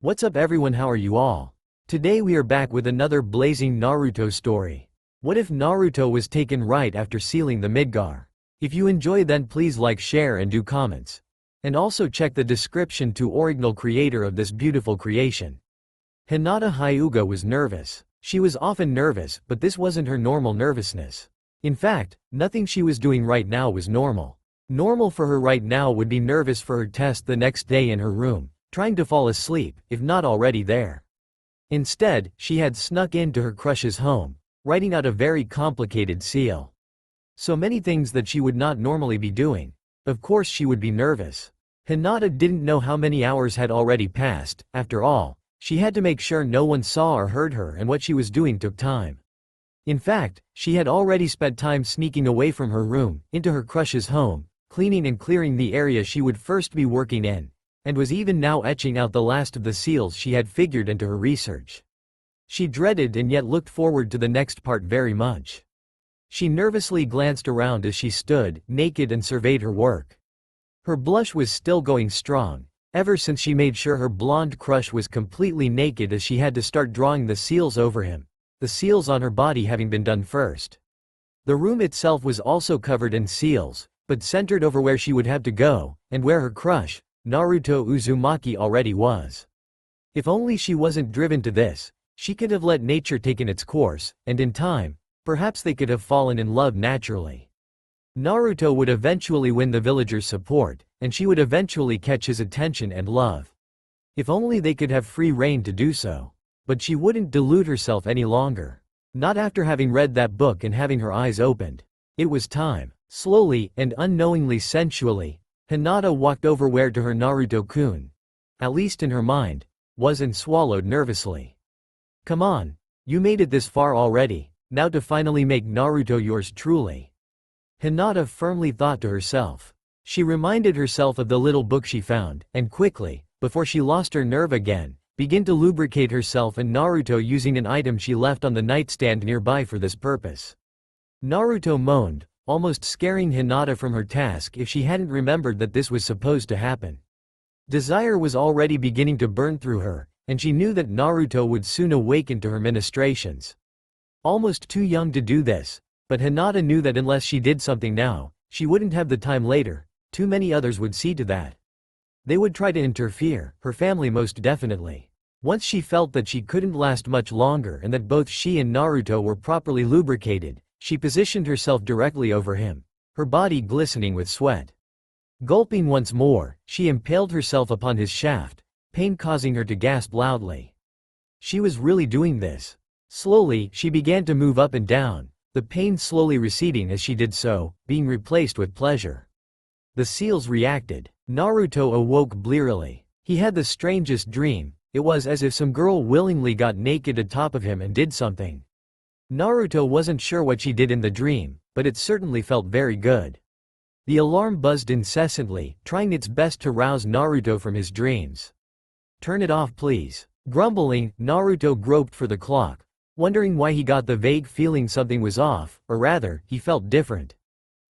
What's up everyone, how are you all? Today we are back with another blazing Naruto story. What if Naruto was taken right after sealing the Midgar? If you enjoy, then please like, share and do comments. And also check the description to original creator of this beautiful creation. Hinata Hyuga was nervous. She was often nervous, but this wasn't her normal nervousness. In fact, nothing she was doing right now was normal. Normal for her right now would be nervous for her test the next day in her room, trying to fall asleep, if not already there. Instead, she had snuck into her crush's home, writing out a very complicated seal. So many things that she would not normally be doing. Of course she would be nervous. Hinata didn't know how many hours had already passed. After all, she had to make sure no one saw or heard her, and what she was doing took time. In fact, she had already spent time sneaking away from her room, into her crush's home, cleaning and clearing the area she would first be working in, and was even now etching out the last of the seals she had figured into her research. She dreaded and yet looked forward to the next part very much. She nervously glanced around as she stood, naked, and surveyed her work. Her blush was still going strong, ever since she made sure her blonde crush was completely naked, as she had to start drawing the seals over him, the seals on her body having been done first. The room itself was also covered in seals, but centered over where she would have to go, and where her crush, Naruto Uzumaki, already was. If only she wasn't driven to this, she could have let nature take its course, and in time, perhaps they could have fallen in love naturally. Naruto would eventually win the villagers' support, and she would eventually catch his attention and love. If only they could have free rein to do so. But she wouldn't delude herself any longer. Not after having read that book and having her eyes opened. It was time. Slowly, and unknowingly sensually, Hinata walked over where to her Naruto-kun, at least in her mind, was, and swallowed nervously. Come on. You made it this far already, now to finally make Naruto yours truly. Hinata firmly thought to herself. She reminded herself of the little book she found, and quickly, before she lost her nerve again, began to lubricate herself and Naruto using an item she left on the nightstand nearby for this purpose. Naruto moaned, almost scaring Hinata from her task if she hadn't remembered that this was supposed to happen. Desire was already beginning to burn through her, and she knew that Naruto would soon awaken to her ministrations. Almost too young to do this, but Hinata knew that unless she did something now, she wouldn't have the time later. Too many others would see to that. They would try to interfere, her family most definitely. Once she felt that she couldn't last much longer and that both she and Naruto were properly lubricated, she positioned herself directly over him, her body glistening with sweat. Gulping once more, she impaled herself upon his shaft, pain causing her to gasp loudly. She was really doing this. Slowly, she began to move up and down, the pain slowly receding as she did so, being replaced with pleasure. The seals reacted. Naruto awoke blearily. He had the strangest dream. It was as if some girl willingly got naked atop of him and did something. Naruto wasn't sure what she did in the dream, but it certainly felt very good. The alarm buzzed incessantly, trying its best to rouse Naruto from his dreams. Turn it off, please. Grumbling, Naruto groped for the clock, wondering why he got the vague feeling something was off, or rather, he felt different.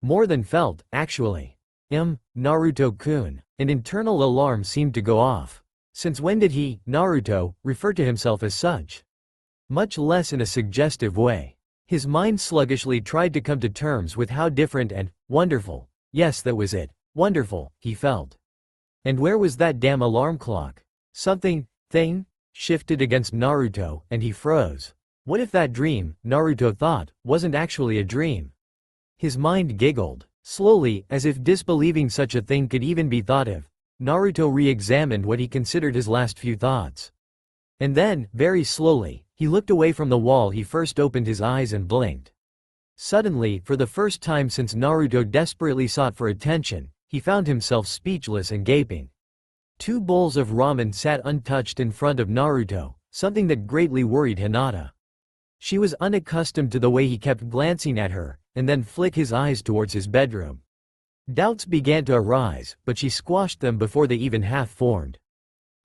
More than felt, actually. Naruto-kun. An internal alarm seemed to go off. Since when did he, Naruto, refer to himself as such? Much less in a suggestive way. His mind sluggishly tried to come to terms with how different and wonderful, yes, that was it, wonderful, he felt. And where was that damn alarm clock? Something, shifted against Naruto, and he froze. What if that dream, Naruto thought, wasn't actually a dream? His mind giggled. Slowly, as if disbelieving such a thing could even be thought of, Naruto re-examined what he considered his last few thoughts. And then, very slowly, he looked away from the wall. He first opened his eyes and blinked. Suddenly, for the first time since Naruto desperately sought for attention, he found himself speechless and gaping. 2 bowls of ramen sat untouched in front of Naruto, something that greatly worried Hinata. She was unaccustomed to the way he kept glancing at her, and then flick his eyes towards his bedroom. Doubts began to arise, but she squashed them before they even half formed.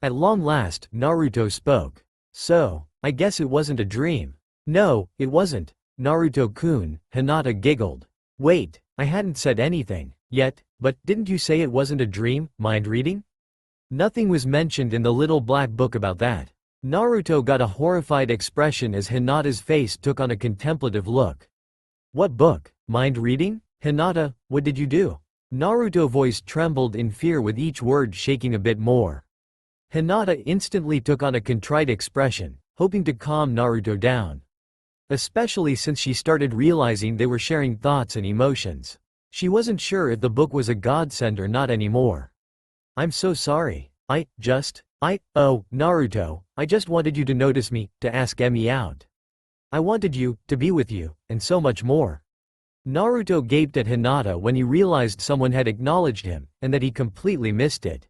At long last, Naruto spoke. So, I guess it wasn't a dream. No, it wasn't. Naruto-kun, Hinata giggled. Wait, I hadn't said anything yet, but didn't you say it wasn't a dream, mind reading? Nothing was mentioned in the little black book about that. Naruto got a horrified expression as Hinata's face took on a contemplative look. What book? Mind reading? Hinata, what did you do? Naruto's voice trembled in fear with each word shaking a bit more. Hinata instantly took on a contrite expression, hoping to calm Naruto down. Especially since she started realizing they were sharing thoughts and emotions. She wasn't sure if the book was a godsend or not anymore. I'm so sorry. Oh, Naruto, I just wanted you to notice me, to ask Emi out. I wanted you, to be with you, and so much more. Naruto gaped at Hinata when he realized someone had acknowledged him, and that he completely missed it.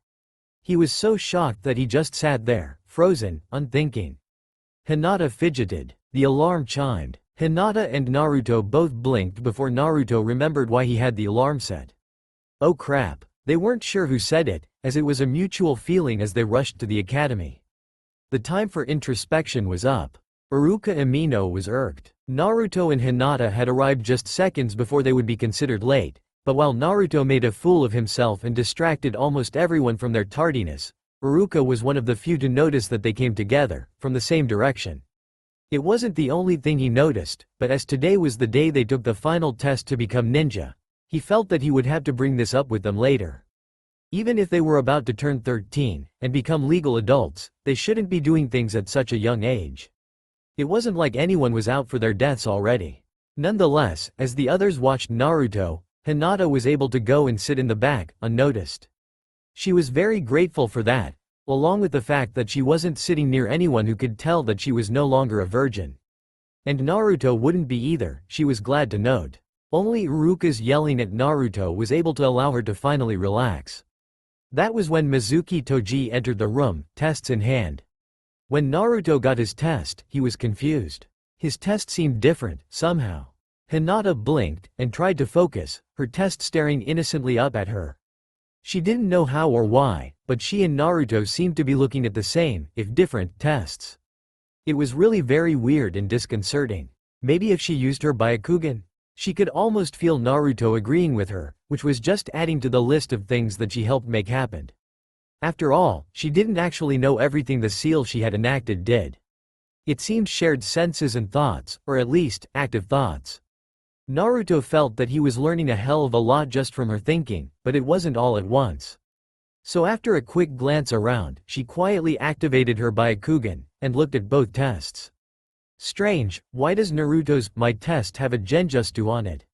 He was so shocked that he just sat there, frozen, unthinking. Hinata fidgeted. The alarm chimed. Hinata and Naruto both blinked before Naruto remembered why he had the alarm set. Oh crap. They weren't sure who said it, as it was a mutual feeling as they rushed to the academy. The time for introspection was up. Iruka Amino was irked. Naruto and Hinata had arrived just seconds before they would be considered late, but while Naruto made a fool of himself and distracted almost everyone from their tardiness, Iruka was one of the few to notice that they came together, from the same direction. It wasn't the only thing he noticed, but as today was the day they took the final test to become ninja, he felt that he would have to bring this up with them later. Even if they were about to turn 13, and become legal adults, they shouldn't be doing things at such a young age. It wasn't like anyone was out for their deaths already. Nonetheless, as the others watched Naruto, Hinata was able to go and sit in the back, unnoticed. She was very grateful for that, along with the fact that she wasn't sitting near anyone who could tell that she was no longer a virgin. And Naruto wouldn't be either, she was glad to note. Only Iruka's yelling at Naruto was able to allow her to finally relax. That was when Mizuki Toji entered the room, tests in hand. When Naruto got his test, he was confused. His test seemed different, somehow. Hinata blinked, and tried to focus, her test staring innocently up at her. She didn't know how or why, but she and Naruto seemed to be looking at the same, if different, tests. It was really very weird and disconcerting. Maybe if she used her Byakugan? She could almost feel Naruto agreeing with her, which was just adding to the list of things that she helped make happen. After all, she didn't actually know everything the seal she had enacted did. It seemed shared senses and thoughts, or at least, active thoughts. Naruto felt that he was learning a hell of a lot just from her thinking, but it wasn't all at once. So after a quick glance around, she quietly activated her Byakugan, and looked at both tests. Strange, why does Naruto's my test have a Genjutsu on it?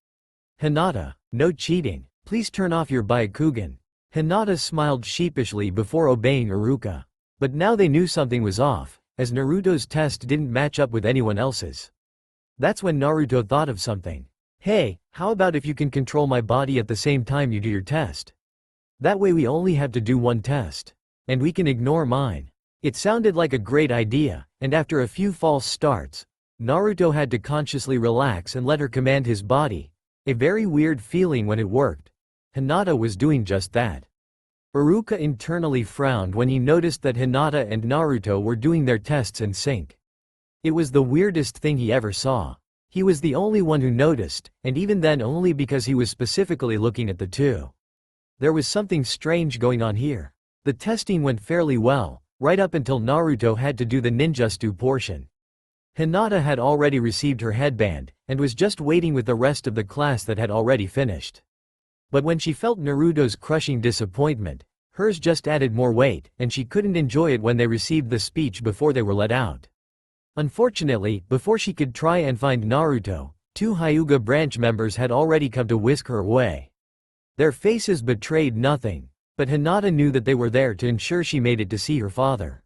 Hinata, no cheating. Please turn off your Byakugan. Hinata smiled sheepishly before obeying Iruka. But now they knew something was off, as Naruto's test didn't match up with anyone else's. That's when Naruto thought of something. Hey, how about if you can control my body at the same time you do your test? That way we only have to do one test. And we can ignore mine. It sounded like a great idea, and after a few false starts, Naruto had to consciously relax and let her command his body. A very weird feeling when it worked. Hinata was doing just that. Iruka internally frowned when he noticed that Hinata and Naruto were doing their tests in sync. It was the weirdest thing he ever saw. He was the only one who noticed, and even then only because he was specifically looking at the two. There was something strange going on here. The testing went fairly well, right up until Naruto had to do the ninjutsu portion. Hinata had already received her headband, and was just waiting with the rest of the class that had already finished. But when she felt Naruto's crushing disappointment, hers just added more weight, and she couldn't enjoy it when they received the speech before they were let out. Unfortunately, before she could try and find Naruto, two Hyuga branch members had already come to whisk her away. Their faces betrayed nothing, but Hinata knew that they were there to ensure she made it to see her father.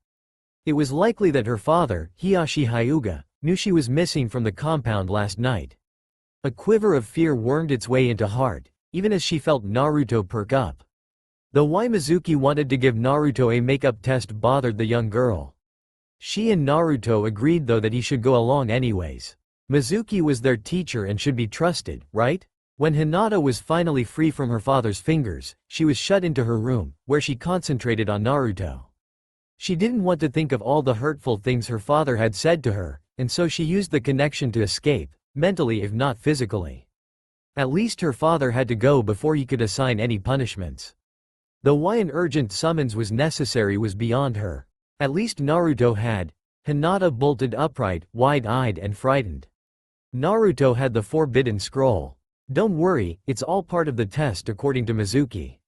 It was likely that her father, Hiyashi Hyuga, knew she was missing from the compound last night. A quiver of fear wormed its way into heart, even as she felt Naruto perk up. Though why Mizuki wanted to give Naruto a makeup test bothered the young girl. She and Naruto agreed though that he should go along anyways. Mizuki was their teacher and should be trusted, right? When Hinata was finally free from her father's fingers, she was shut into her room, where she concentrated on Naruto. She didn't want to think of all the hurtful things her father had said to her, and so she used the connection to escape, mentally if not physically. At least her father had to go before he could assign any punishments. Though why an urgent summons was necessary was beyond her. At least Naruto had. Hinata bolted upright, wide-eyed and frightened. Naruto had the forbidden scroll. Don't worry, it's all part of the test according to Mizuki.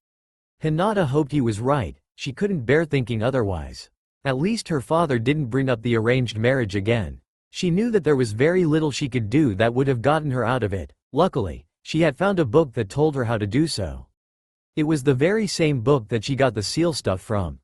Hinata hoped he was right, she couldn't bear thinking otherwise. At least her father didn't bring up the arranged marriage again. She knew that there was very little she could do that would have gotten her out of it. Luckily, she had found a book that told her how to do so. It was the very same book that she got the seal stuff from.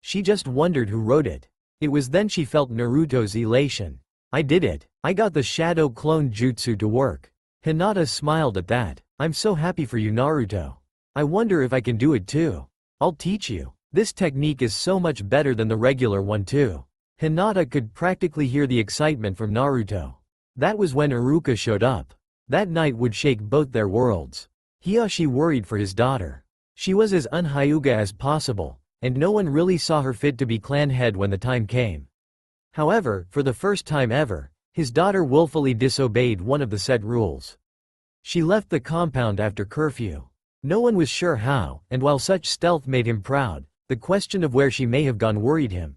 She just wondered who wrote it. It was then she felt Naruto's elation. I did it. I got the shadow clone jutsu to work. Hinata smiled at that. I'm so happy for you, Naruto. I wonder if I can do it too. I'll teach you. This technique is so much better than the regular one too. Hinata could practically hear the excitement from Naruto. That was when Iruka showed up. That night would shake both their worlds. Hiyashi worried for his daughter. She was as un-Hyuga as possible, and no one really saw her fit to be clan head when the time came. However, for the first time ever, his daughter willfully disobeyed one of the set rules. She left the compound after curfew. No one was sure how, and while such stealth made him proud, the question of where she may have gone worried him.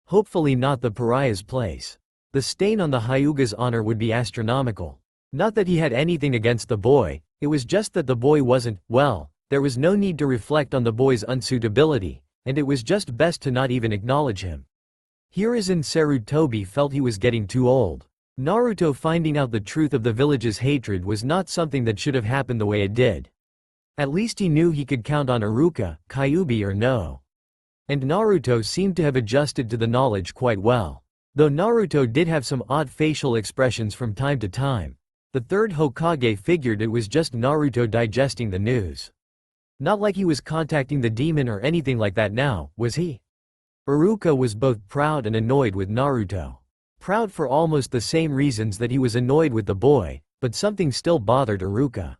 Hopefully not the pariah's place. The stain on the Hyuga's honor would be astronomical. Not that he had anything against the boy, it was just that the boy wasn't, well, there was no need to reflect on the boy's unsuitability, and it was just best to not even acknowledge him. Hiruzen Sarutobi felt he was getting too old. Naruto finding out the truth of the village's hatred was not something that should have happened the way it did. At least he knew he could count on Iruka, Kyuubi or no. And Naruto seemed to have adjusted to the knowledge quite well. Though Naruto did have some odd facial expressions from time to time, the third Hokage figured it was just Naruto digesting the news. Not like he was contacting the demon or anything like that now, was he? Iruka was both proud and annoyed with Naruto. Proud for almost the same reasons that he was annoyed with the boy, but something still bothered Iruka.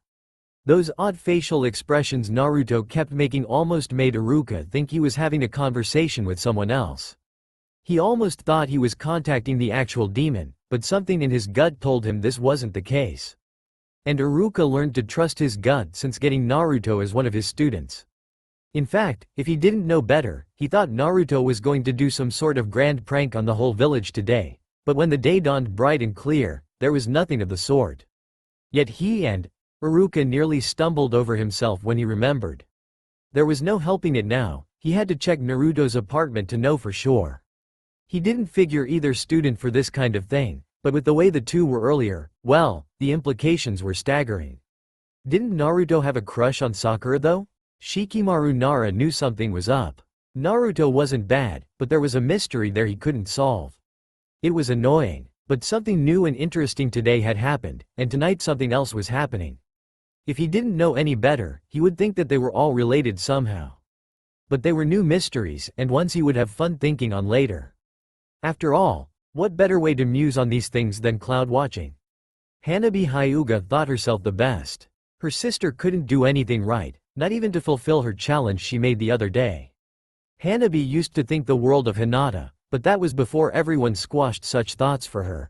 Those odd facial expressions Naruto kept making almost made Iruka think he was having a conversation with someone else. He almost thought he was contacting the actual demon, but something in his gut told him this wasn't the case. And Iruka learned to trust his gut since getting Naruto as one of his students. In fact, if he didn't know better, he thought Naruto was going to do some sort of grand prank on the whole village today, but when the day dawned bright and clear, there was nothing of the sort. Yet he and Iruka nearly stumbled over himself when he remembered. There was no helping it now, he had to check Naruto's apartment to know for sure. He didn't figure either student for this kind of thing, but with the way the two were earlier, well, the implications were staggering. Didn't Naruto have a crush on Sakura though? Shikamaru Nara knew something was up. Naruto wasn't bad, but there was a mystery there he couldn't solve. It was annoying, but something new and interesting today had happened, and tonight something else was happening. If he didn't know any better, he would think that they were all related somehow. But they were new mysteries, and ones he would have fun thinking on later. After all, what better way to muse on these things than cloud watching? Hanabi Hyuga thought herself the best. Her sister couldn't do anything right, not even to fulfill her challenge she made the other day. Hanabi used to think the world of Hinata, but that was before everyone squashed such thoughts for her.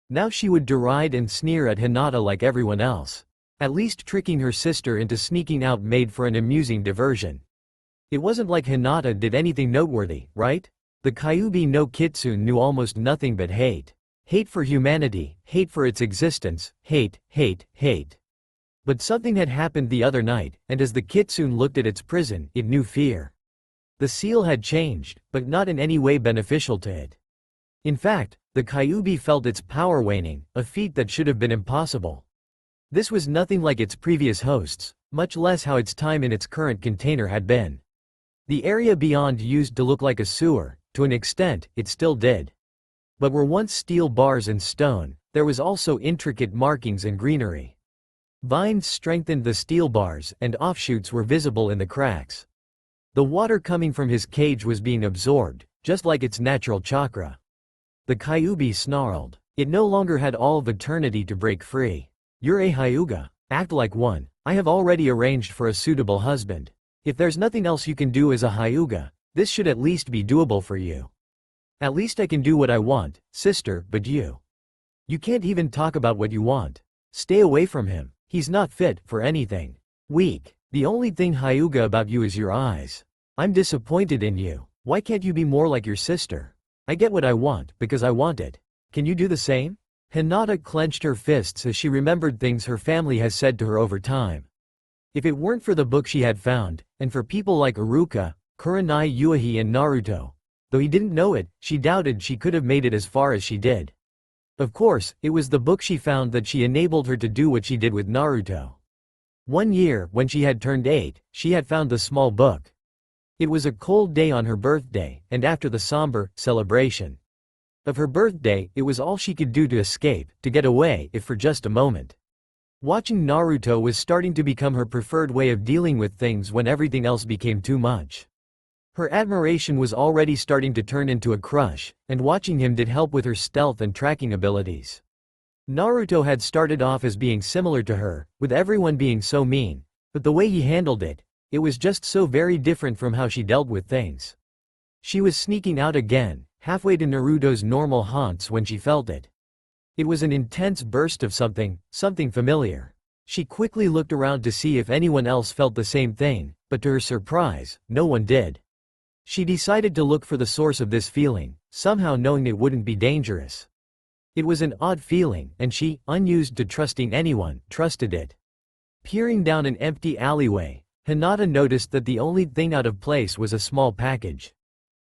Now she would deride and sneer at Hinata like everyone else. At least tricking her sister into sneaking out made for an amusing diversion. It wasn't like Hinata did anything noteworthy, right? The Kyuubi no Kitsune knew almost nothing but hate. Hate for humanity, hate for its existence, hate, hate, hate. But something had happened the other night, and as the Kitsune looked at its prison, it knew fear. The seal had changed, but not in any way beneficial to it. In fact, the Kyuubi felt its power waning, a feat that should have been impossible. This was nothing like its previous hosts, much less how its time in its current container had been. The area beyond used to look like a sewer. To an extent, it still did. But where once steel bars and stone, there was also intricate markings and greenery. Vines strengthened the steel bars, and offshoots were visible in the cracks. The water coming from his cage was being absorbed, just like its natural chakra. The Kyuubi snarled. It no longer had all of eternity to break free. You're a Hyuga. Act like one. I have already arranged for a suitable husband. If there's nothing else you can do as a Hyuga, this should at least be doable for you. At least I can do what I want, sister, but you. You can't even talk about what you want. Stay away from him. He's not fit for anything. Weak. The only thing Hyuga about you is your eyes. I'm disappointed in you. Why can't you be more like your sister? I get what I want, because I want it. Can you do the same? Hinata clenched her fists as she remembered things her family has said to her over time. If it weren't for the book she had found, and for people like Iruka, Kurenai Yuihi and Naruto, though he didn't know it, she doubted she could have made it as far as she did. Of course, it was the book she found that she enabled her to do what she did with Naruto. One year, when she had turned 8, she had found the small book. It was a cold day on her birthday, and after the somber celebration of her birthday, it was all she could do to escape, to get away, if for just a moment. Watching Naruto was starting to become her preferred way of dealing with things when everything else became too much. Her admiration was already starting to turn into a crush, and watching him did help with her stealth and tracking abilities. Naruto had started off as being similar to her, with everyone being so mean, but the way he handled it, it was just so very different from how she dealt with things. She was sneaking out again, halfway to Naruto's normal haunts when she felt it. It was an intense burst of something familiar. She quickly looked around to see if anyone else felt the same thing, but to her surprise, no one did. She decided to look for the source of this feeling, somehow knowing it wouldn't be dangerous. It was an odd feeling, and she, unused to trusting anyone, trusted it. Peering down an empty alleyway, Hinata noticed that the only thing out of place was a small package.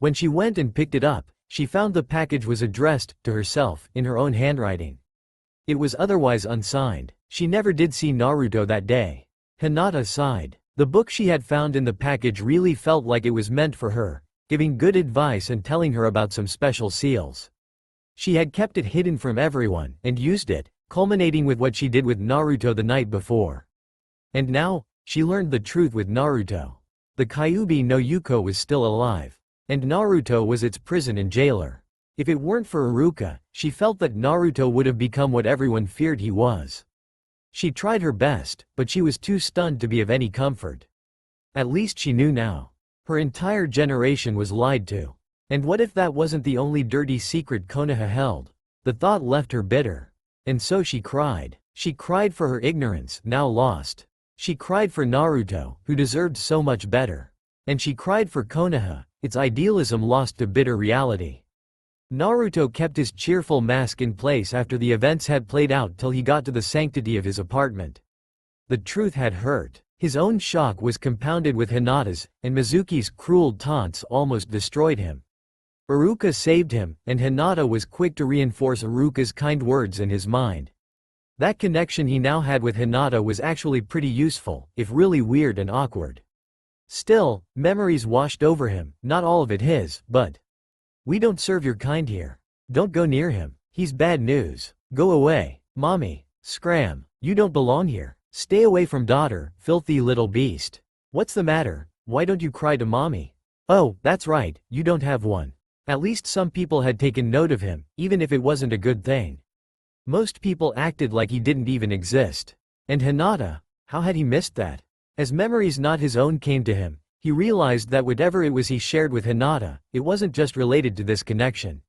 When she went and picked it up, she found the package was addressed to herself in her own handwriting. It was otherwise unsigned. She never did see Naruto that day. Hinata sighed. The book she had found in the package really felt like it was meant for her, giving good advice and telling her about some special seals. She had kept it hidden from everyone and used it, culminating with what she did with Naruto the night before. And now, she learned the truth with Naruto. The Kyuubi no Yuko was still alive, and Naruto was its prison and jailer. If it weren't for Iruka, she felt that Naruto would have become what everyone feared he was. She tried her best, but she was too stunned to be of any comfort. At least she knew now. Her entire generation was lied to. And what if that wasn't the only dirty secret Konoha held? The thought left her bitter. And so she cried. She cried for her ignorance, now lost. She cried for Naruto, who deserved so much better. And she cried for Konoha, its idealism lost to bitter reality. Naruto kept his cheerful mask in place after the events had played out till he got to the sanctity of his apartment. The truth had hurt. His own shock was compounded with Hinata's, and Mizuki's cruel taunts almost destroyed him. Iruka saved him, and Hinata was quick to reinforce Iruka's kind words in his mind. That connection he now had with Hinata was actually pretty useful, if really weird and awkward. Still, memories washed over him, not all of it his, but "We don't serve your kind here. Don't go near him. He's bad news. Go away. Mommy. Scram. You don't belong here. Stay away from daughter, filthy little beast. What's the matter? Why don't you cry to mommy? Oh, that's right, you don't have one." At least some people had taken note of him, even if it wasn't a good thing. Most people acted like he didn't even exist. And Hinata, how had he missed that? As memories not his own came to him, he realized that whatever it was he shared with Hinata, it wasn't just related to this connection.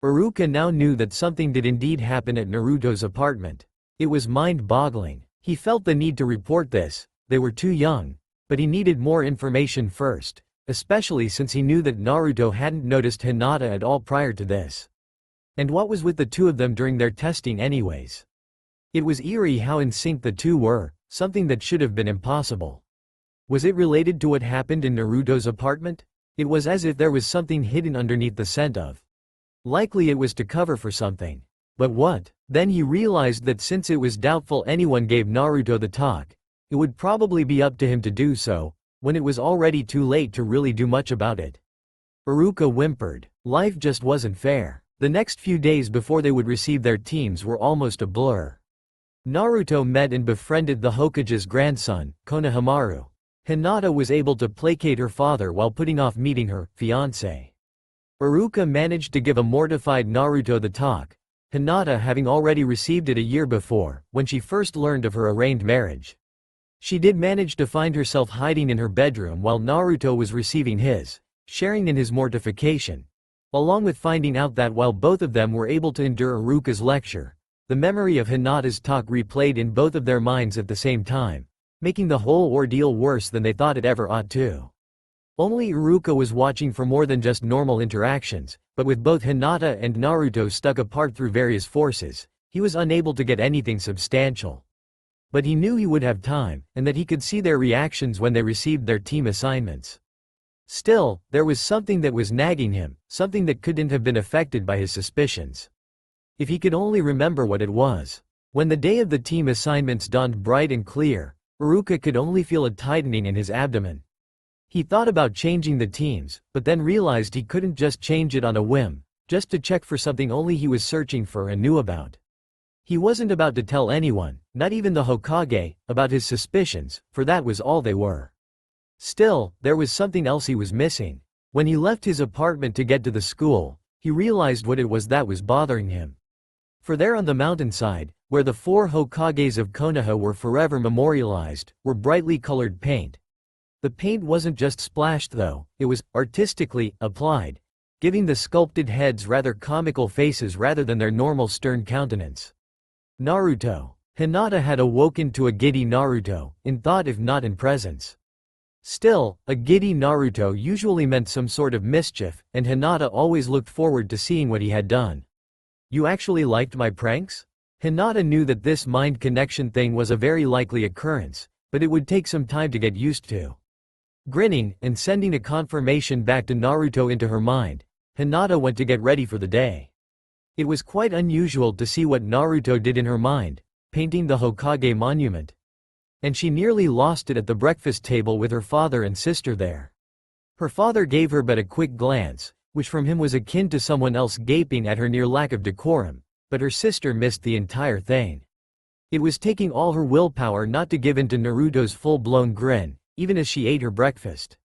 Iruka now knew that something did indeed happen at Naruto's apartment. It was mind-boggling. He felt the need to report this. They were too young, but he needed more information first, especially since he knew that Naruto hadn't noticed Hinata at all prior to this. And what was with the two of them during their testing anyways? It was eerie how in sync the two were, something that should have been impossible. Was it related to what happened in Naruto's apartment? It was as if there was something hidden underneath the scent of. Likely it was to cover for something. But what? Then he realized that since it was doubtful anyone gave Naruto the talk, it would probably be up to him to do so, when it was already too late to really do much about it. Iruka whimpered. Life just wasn't fair. The next few days before they would receive their teams were almost a blur. Naruto met and befriended the Hokage's grandson, Konohamaru. Hinata was able to placate her father while putting off meeting her fiancé. Iruka managed to give a mortified Naruto the talk, Hinata having already received it a year before, when she first learned of her arranged marriage. She did manage to find herself hiding in her bedroom while Naruto was receiving his, sharing in his mortification. Along with finding out that while both of them were able to endure Iruka's lecture, the memory of Hinata's talk replayed in both of their minds at the same time. making the whole ordeal worse than they thought it ever ought to. Only Iruka was watching for more than just normal interactions, but with both Hinata and Naruto stuck apart through various forces, he was unable to get anything substantial. But he knew he would have time, and that he could see their reactions when they received their team assignments. Still, there was something that was nagging him, something that couldn't have been affected by his suspicions. If he could only remember what it was. When the day of the team assignments dawned bright and clear, Iruka could only feel a tightening in his abdomen. He thought about changing the teams, but then realized he couldn't just change it on a whim, just to check for something only he was searching for and knew about. He wasn't about to tell anyone, not even the Hokage, about his suspicions, for that was all they were. Still, there was something else he was missing. When he left his apartment to get to the school, he realized what it was that was bothering him. For there on the mountainside, where the 4 Hokages of Konoha were forever memorialized, were brightly colored paint. The paint wasn't just splashed though, it was, artistically, applied, giving the sculpted heads rather comical faces rather than their normal stern countenance. Naruto. Hinata had awoken to a giddy Naruto, in thought if not in presence. Still, a giddy Naruto usually meant some sort of mischief, and Hinata always looked forward to seeing what he had done. You actually liked my pranks? Hinata knew that this mind connection thing was a very likely occurrence, but it would take some time to get used to. Grinning, and sending a confirmation back to Naruto into her mind, Hinata went to get ready for the day. It was quite unusual to see what Naruto did in her mind, painting the Hokage monument. And she nearly lost it at the breakfast table with her father and sister there. Her father gave her but a quick glance, which from him was akin to someone else gaping at her near lack of decorum, but her sister missed the entire thing. It was taking all her willpower not to give in to Naruto's full-blown grin, even as she ate her breakfast.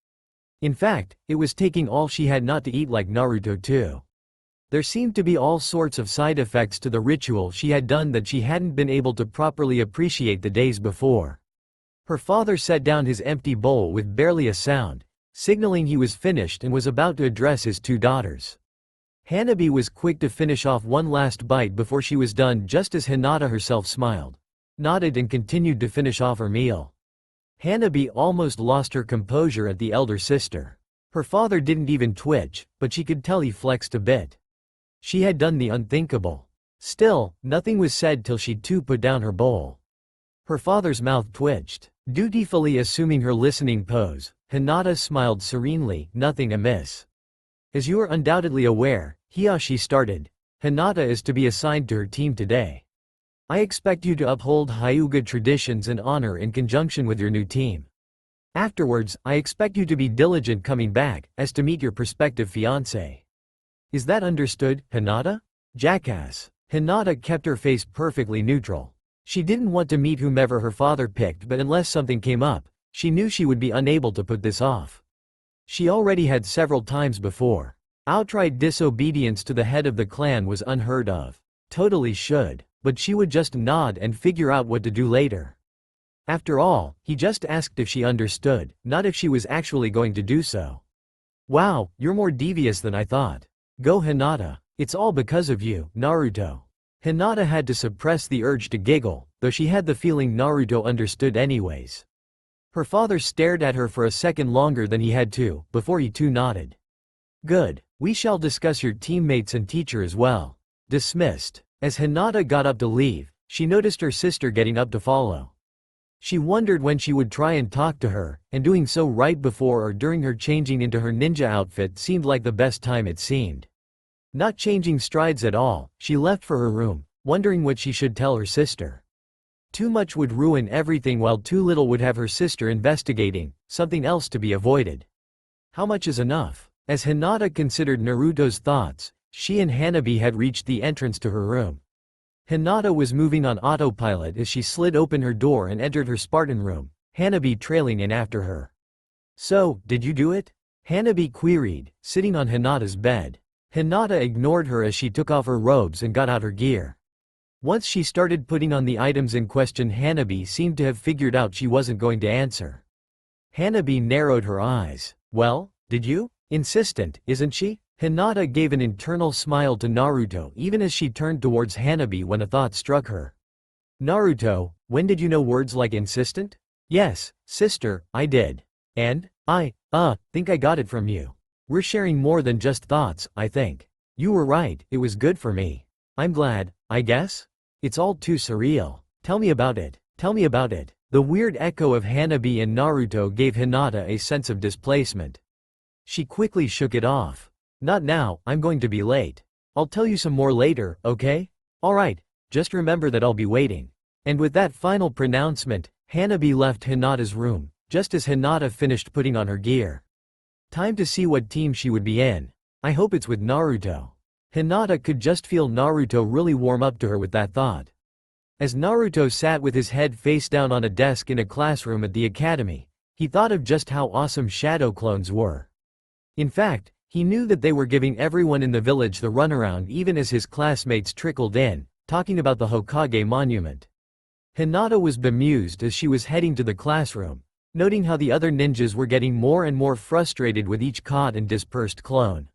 In fact, it was taking all she had not to eat like Naruto too. There seemed to be all sorts of side effects to the ritual she had done that she hadn't been able to properly appreciate the days before. Her father set down his empty bowl with barely a sound, signaling he was finished and was about to address his 2 daughters. Hanabi was quick to finish off one last bite before she was done just as Hinata herself smiled, nodded and continued to finish off her meal. Hanabi almost lost her composure at the elder sister. Her father didn't even twitch, but she could tell he flexed a bit. She had done the unthinkable. Still, nothing was said till she too put down her bowl. Her father's mouth twitched. Dutifully assuming her listening pose, Hinata smiled serenely, nothing amiss. As you are undoubtedly aware, Hiyashi started, Hinata is to be assigned to her team today. I expect you to uphold Hyuga traditions and honor in conjunction with your new team. Afterwards, I expect you to be diligent coming back, as to meet your prospective fiancé. Is that understood, Hinata? Jackass. Hinata kept her face perfectly neutral. She didn't want to meet whomever her father picked, but unless something came up, she knew she would be unable to put this off. She already had several times before. Outright disobedience to the head of the clan was unheard of. Totally should. But she would just nod and figure out what to do later. After all, he just asked if she understood, not if she was actually going to do so. Wow, you're more devious than I thought. Go Hinata. It's all because of you, Naruto. Hinata had to suppress the urge to giggle, though she had the feeling Naruto understood anyways. Her father stared at her for a second longer than he had to, before he too nodded. Good. We shall discuss your teammates and teacher as well. Dismissed. As Hinata got up to leave, she noticed her sister getting up to follow. She wondered when she would try and talk to her, and doing so right before or during her changing into her ninja outfit seemed like the best time it seemed. Not changing strides at all, she left for her room, wondering what she should tell her sister. Too much would ruin everything while too little would have her sister investigating, something else to be avoided. How much is enough? As Hinata considered Naruto's thoughts, she and Hanabi had reached the entrance to her room. Hinata was moving on autopilot as she slid open her door and entered her Spartan room, Hanabi trailing in after her. So, did you do it? Hanabi queried, sitting on Hinata's bed. Hinata ignored her as she took off her robes and got out her gear. Once she started putting on the items in question, Hanabi seemed to have figured out she wasn't going to answer. Hanabi narrowed her eyes. Well, did you? Insistent, isn't she? Hinata gave an internal smile to Naruto even as she turned towards Hanabi when a thought struck her. Naruto, when did you know words like insistent? Yes, sister, I did. And, think I got it from you. We're sharing more than just thoughts, I think. You were right, it was good for me. I'm glad, I guess? It's all too surreal. Tell me about it. Tell me about it. The weird echo of Hanabi and Naruto gave Hinata a sense of displacement. She quickly shook it off. Not now, I'm going to be late. I'll tell you some more later, okay? Alright, just remember that I'll be waiting. And with that final pronouncement, Hanabi left Hinata's room, just as Hinata finished putting on her gear. Time to see what team she would be in. I hope it's with Naruto. Hinata could just feel Naruto really warm up to her with that thought. As Naruto sat with his head face down on a desk in a classroom at the academy, he thought of just how awesome shadow clones were. In fact, he knew that they were giving everyone in the village the runaround even as his classmates trickled in, talking about the Hokage monument. Hinata was bemused as she was heading to the classroom, noting how the other ninjas were getting more and more frustrated with each caught and dispersed clone.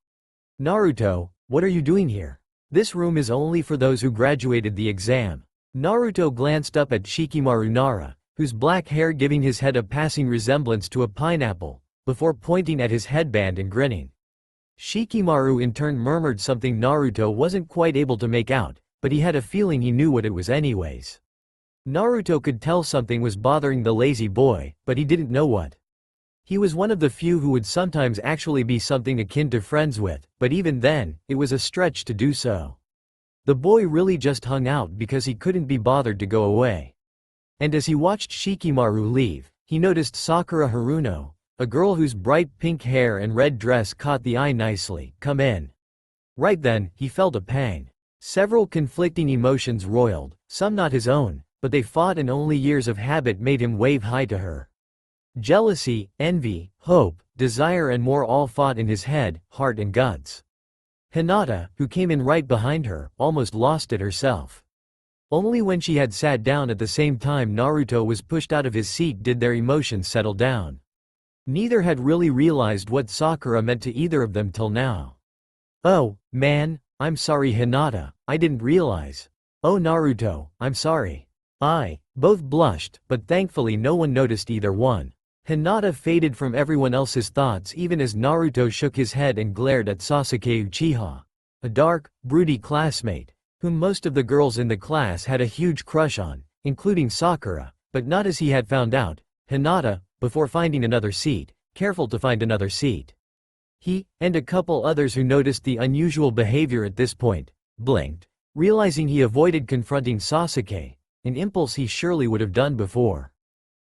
Naruto, what are you doing here? This room is only for those who graduated the exam. Naruto glanced up at Shikamaru Nara, whose black hair giving his head a passing resemblance to a pineapple, before pointing at his headband and grinning. Shikamaru in turn murmured something Naruto wasn't quite able to make out, but he had a feeling he knew what it was anyways. Naruto could tell something was bothering the lazy boy, but he didn't know what. He was one of the few who would sometimes actually be something akin to friends with, but even then, it was a stretch to do so. The boy really just hung out because he couldn't be bothered to go away. And as he watched Shikamaru leave, he noticed Sakura Haruno, a girl whose bright pink hair and red dress caught the eye nicely, come in. Right then, he felt a pang. Several conflicting emotions roiled, some not his own, but they fought and only years of habit made him wave hi to her. Jealousy, envy, hope, desire and more all fought in his head, heart and guts. Hinata, who came in right behind her, almost lost it herself. Only when she had sat down at the same time Naruto was pushed out of his seat did their emotions settle down. Neither had really realized what Sakura meant to either of them till now. Oh, man, I'm sorry Hinata, I didn't realize. Oh Naruto, I'm sorry. Both blushed, but thankfully no one noticed either one. Hinata faded from everyone else's thoughts even as Naruto shook his head and glared at Sasuke Uchiha, a dark, broody classmate, whom most of the girls in the class had a huge crush on, including Sakura, but not as he had found out, Hinata, before finding another seat, careful to find another seat. He, and a couple others who noticed the unusual behavior at this point, blinked, realizing he avoided confronting Sasuke, an impulse he surely would have done before.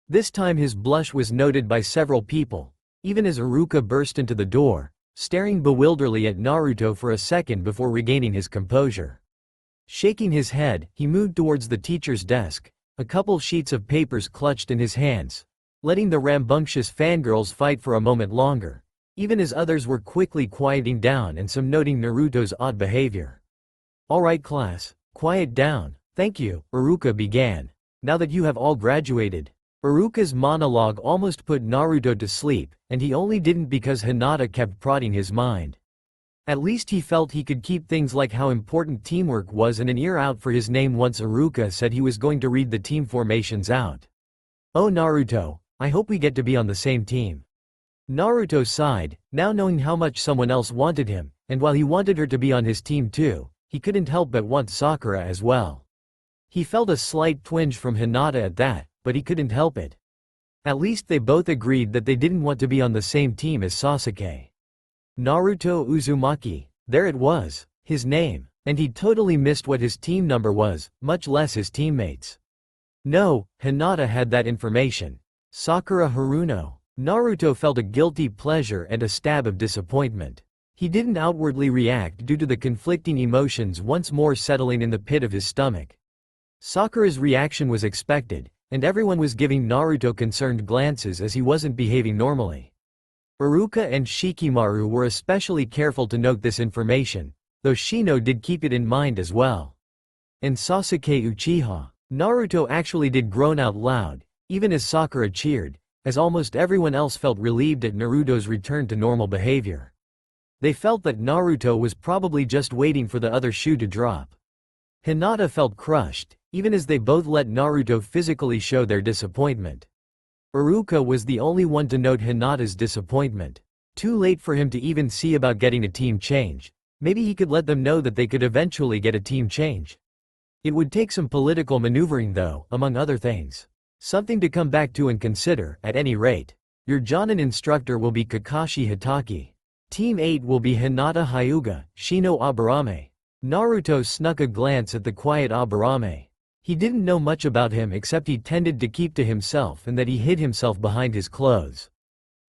This time his blush was noted by several people, even as Iruka burst into the door, staring bewilderedly at Naruto for a second before regaining his composure. Shaking his head, he moved towards the teacher's desk, a couple sheets of papers clutched in his hands, letting the rambunctious fangirls fight for a moment longer, even as others were quickly quieting down and some noting Naruto's odd behavior. Alright class, quiet down, thank you, Iruka began. Now that you have all graduated. Iruka's monologue almost put Naruto to sleep, and he only didn't because Hinata kept prodding his mind. At least he felt he could keep things like how important teamwork was and an ear out for his name once Iruka said he was going to read the team formations out. Oh Naruto, I hope we get to be on the same team. Naruto sighed, now knowing how much someone else wanted him, and while he wanted her to be on his team too, he couldn't help but want Sakura as well. He felt a slight twinge from Hinata at that, but he couldn't help it. At least they both agreed that they didn't want to be on the same team as Sasuke. Naruto Uzumaki, there it was, his name, and he'd totally missed what his team number was, much less his teammates. No, Hinata had that information. Sakura Haruno. Naruto felt a guilty pleasure and a stab of disappointment. He didn't outwardly react due to the conflicting emotions once more settling in the pit of his stomach. Sakura's reaction was expected, and everyone was giving Naruto concerned glances as he wasn't behaving normally. Iruka and Shikamaru were especially careful to note this information, though Shino did keep it in mind as well. And Sasuke Uchiha. Naruto actually did groan out loud, even as Sakura cheered, as almost everyone else felt relieved at Naruto's return to normal behavior. They felt that Naruto was probably just waiting for the other shoe to drop. Hinata felt crushed, even as they both let Naruto physically show their disappointment. Iruka was the only one to note Hinata's disappointment. Too late for him to even see about getting a team change. Maybe he could let them know that they could eventually get a team change. It would take some political maneuvering though, among other things. Something to come back to and consider, at any rate. Your Jonin instructor will be Kakashi Hitaki. Team 8 will be Hinata Hyuga, Shino Aburame. Naruto snuck a glance at the quiet Aburame. He didn't know much about him except he tended to keep to himself and that he hid himself behind his clothes.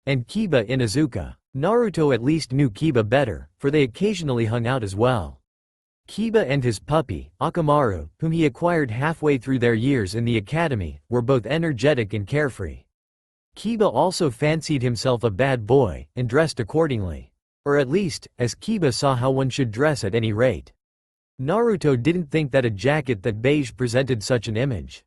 And Kiba Inuzuka. Naruto at least knew Kiba better, for they occasionally hung out as well. Kiba and his puppy, Akamaru, whom he acquired halfway through their years in the academy, were both energetic and carefree. Kiba also fancied himself a bad boy, and dressed accordingly. Or at least, as Kiba saw how one should dress at any rate. Naruto didn't think that a jacket that beige presented such an image.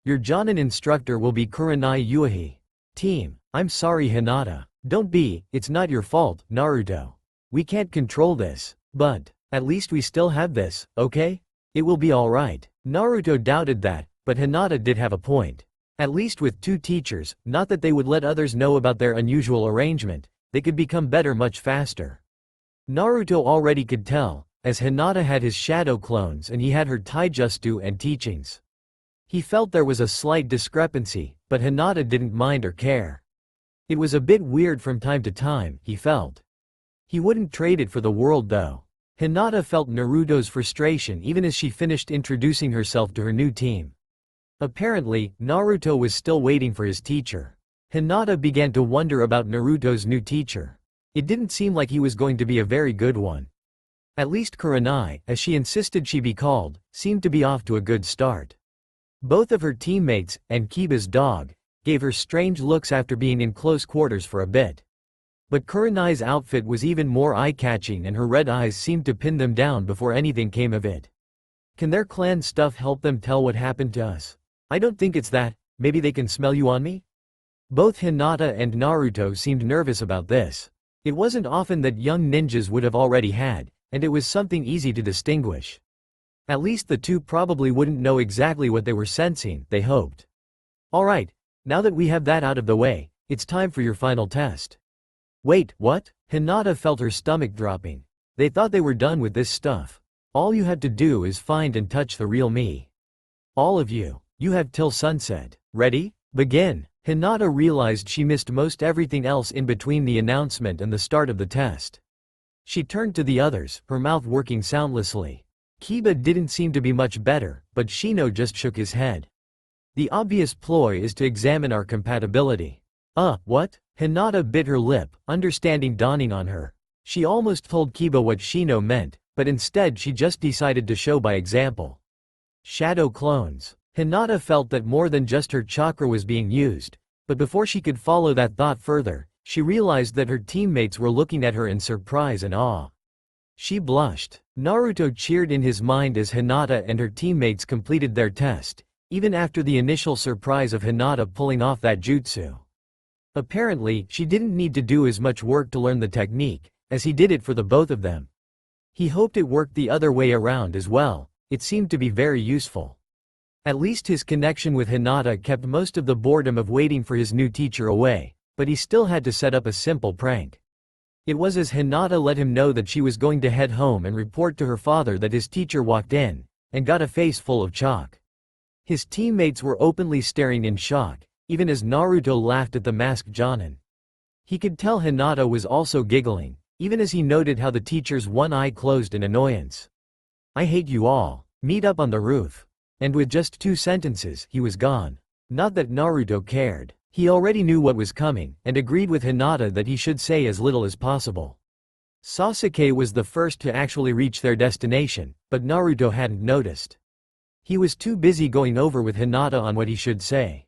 Your Jonin instructor will be Kurenai Yuihi. Team, I'm sorry Hinata. Don't be, it's not your fault, Naruto. We can't control this, but, at least we still have this, okay? It will be alright. Naruto doubted that, but Hinata did have a point. At least with two teachers, not that they would let others know about their unusual arrangement, they could become better much faster. Naruto already could tell, as Hinata had his shadow clones and he had her taijutsu and teachings. He felt there was a slight discrepancy, but Hinata didn't mind or care. It was a bit weird from time to time, he felt. He wouldn't trade it for the world though. Hinata felt Naruto's frustration even as she finished introducing herself to her new team. Apparently, Naruto was still waiting for his teacher. Hinata began to wonder about Naruto's new teacher. It didn't seem like he was going to be a very good one. At least Kurenai, as she insisted she be called, seemed to be off to a good start. Both of her teammates, and Kiba's dog, gave her strange looks after being in close quarters for a bit. But Kurenai's outfit was even more eye-catching and her red eyes seemed to pin them down before anything came of it. Can their clan stuff help them tell what happened to us? I don't think it's that, maybe they can smell you on me? Both Hinata and Naruto seemed nervous about this. It wasn't often that young ninjas would have already had, and it was something easy to distinguish. At least the two probably wouldn't know exactly what they were sensing, they hoped. Alright, now that we have that out of the way, it's time for your final test. Wait, what? Hinata felt her stomach dropping. They thought they were done with this stuff. All you have to do is find and touch the real me. All of you, you have till sunset. Ready? Begin. Hinata realized she missed most everything else in between the announcement and the start of the test. She turned to the others, her mouth working soundlessly. Kiba didn't seem to be much better, but Shino just shook his head. The obvious ploy is to examine our compatibility. What? Hinata bit her lip, understanding dawning on her. She almost told Kiba what Shino meant, but instead she just decided to show by example. Shadow clones. Hinata felt that more than just her chakra was being used, but before she could follow that thought further, she realized that her teammates were looking at her in surprise and awe. She blushed. Naruto cheered in his mind as Hinata and her teammates completed their test, even after the initial surprise of Hinata pulling off that jutsu. Apparently, she didn't need to do as much work to learn the technique, as he did it for the both of them. He hoped it worked the other way around as well. It seemed to be very useful. At least his connection with Hinata kept most of the boredom of waiting for his new teacher away, but he still had to set up a simple prank. It was as Hinata let him know that she was going to head home and report to her father that his teacher walked in, and got a face full of chalk. His teammates were openly staring in shock, even as Naruto laughed at the masked Jonin. He could tell Hinata was also giggling, even as he noted how the teacher's one eye closed in annoyance. I hate you all. Meet up on the roof. And with just 2 sentences, he was gone. Not that Naruto cared. He already knew what was coming, and agreed with Hinata that he should say as little as possible. Sasuke was the first to actually reach their destination, but Naruto hadn't noticed. He was too busy going over with Hinata on what he should say.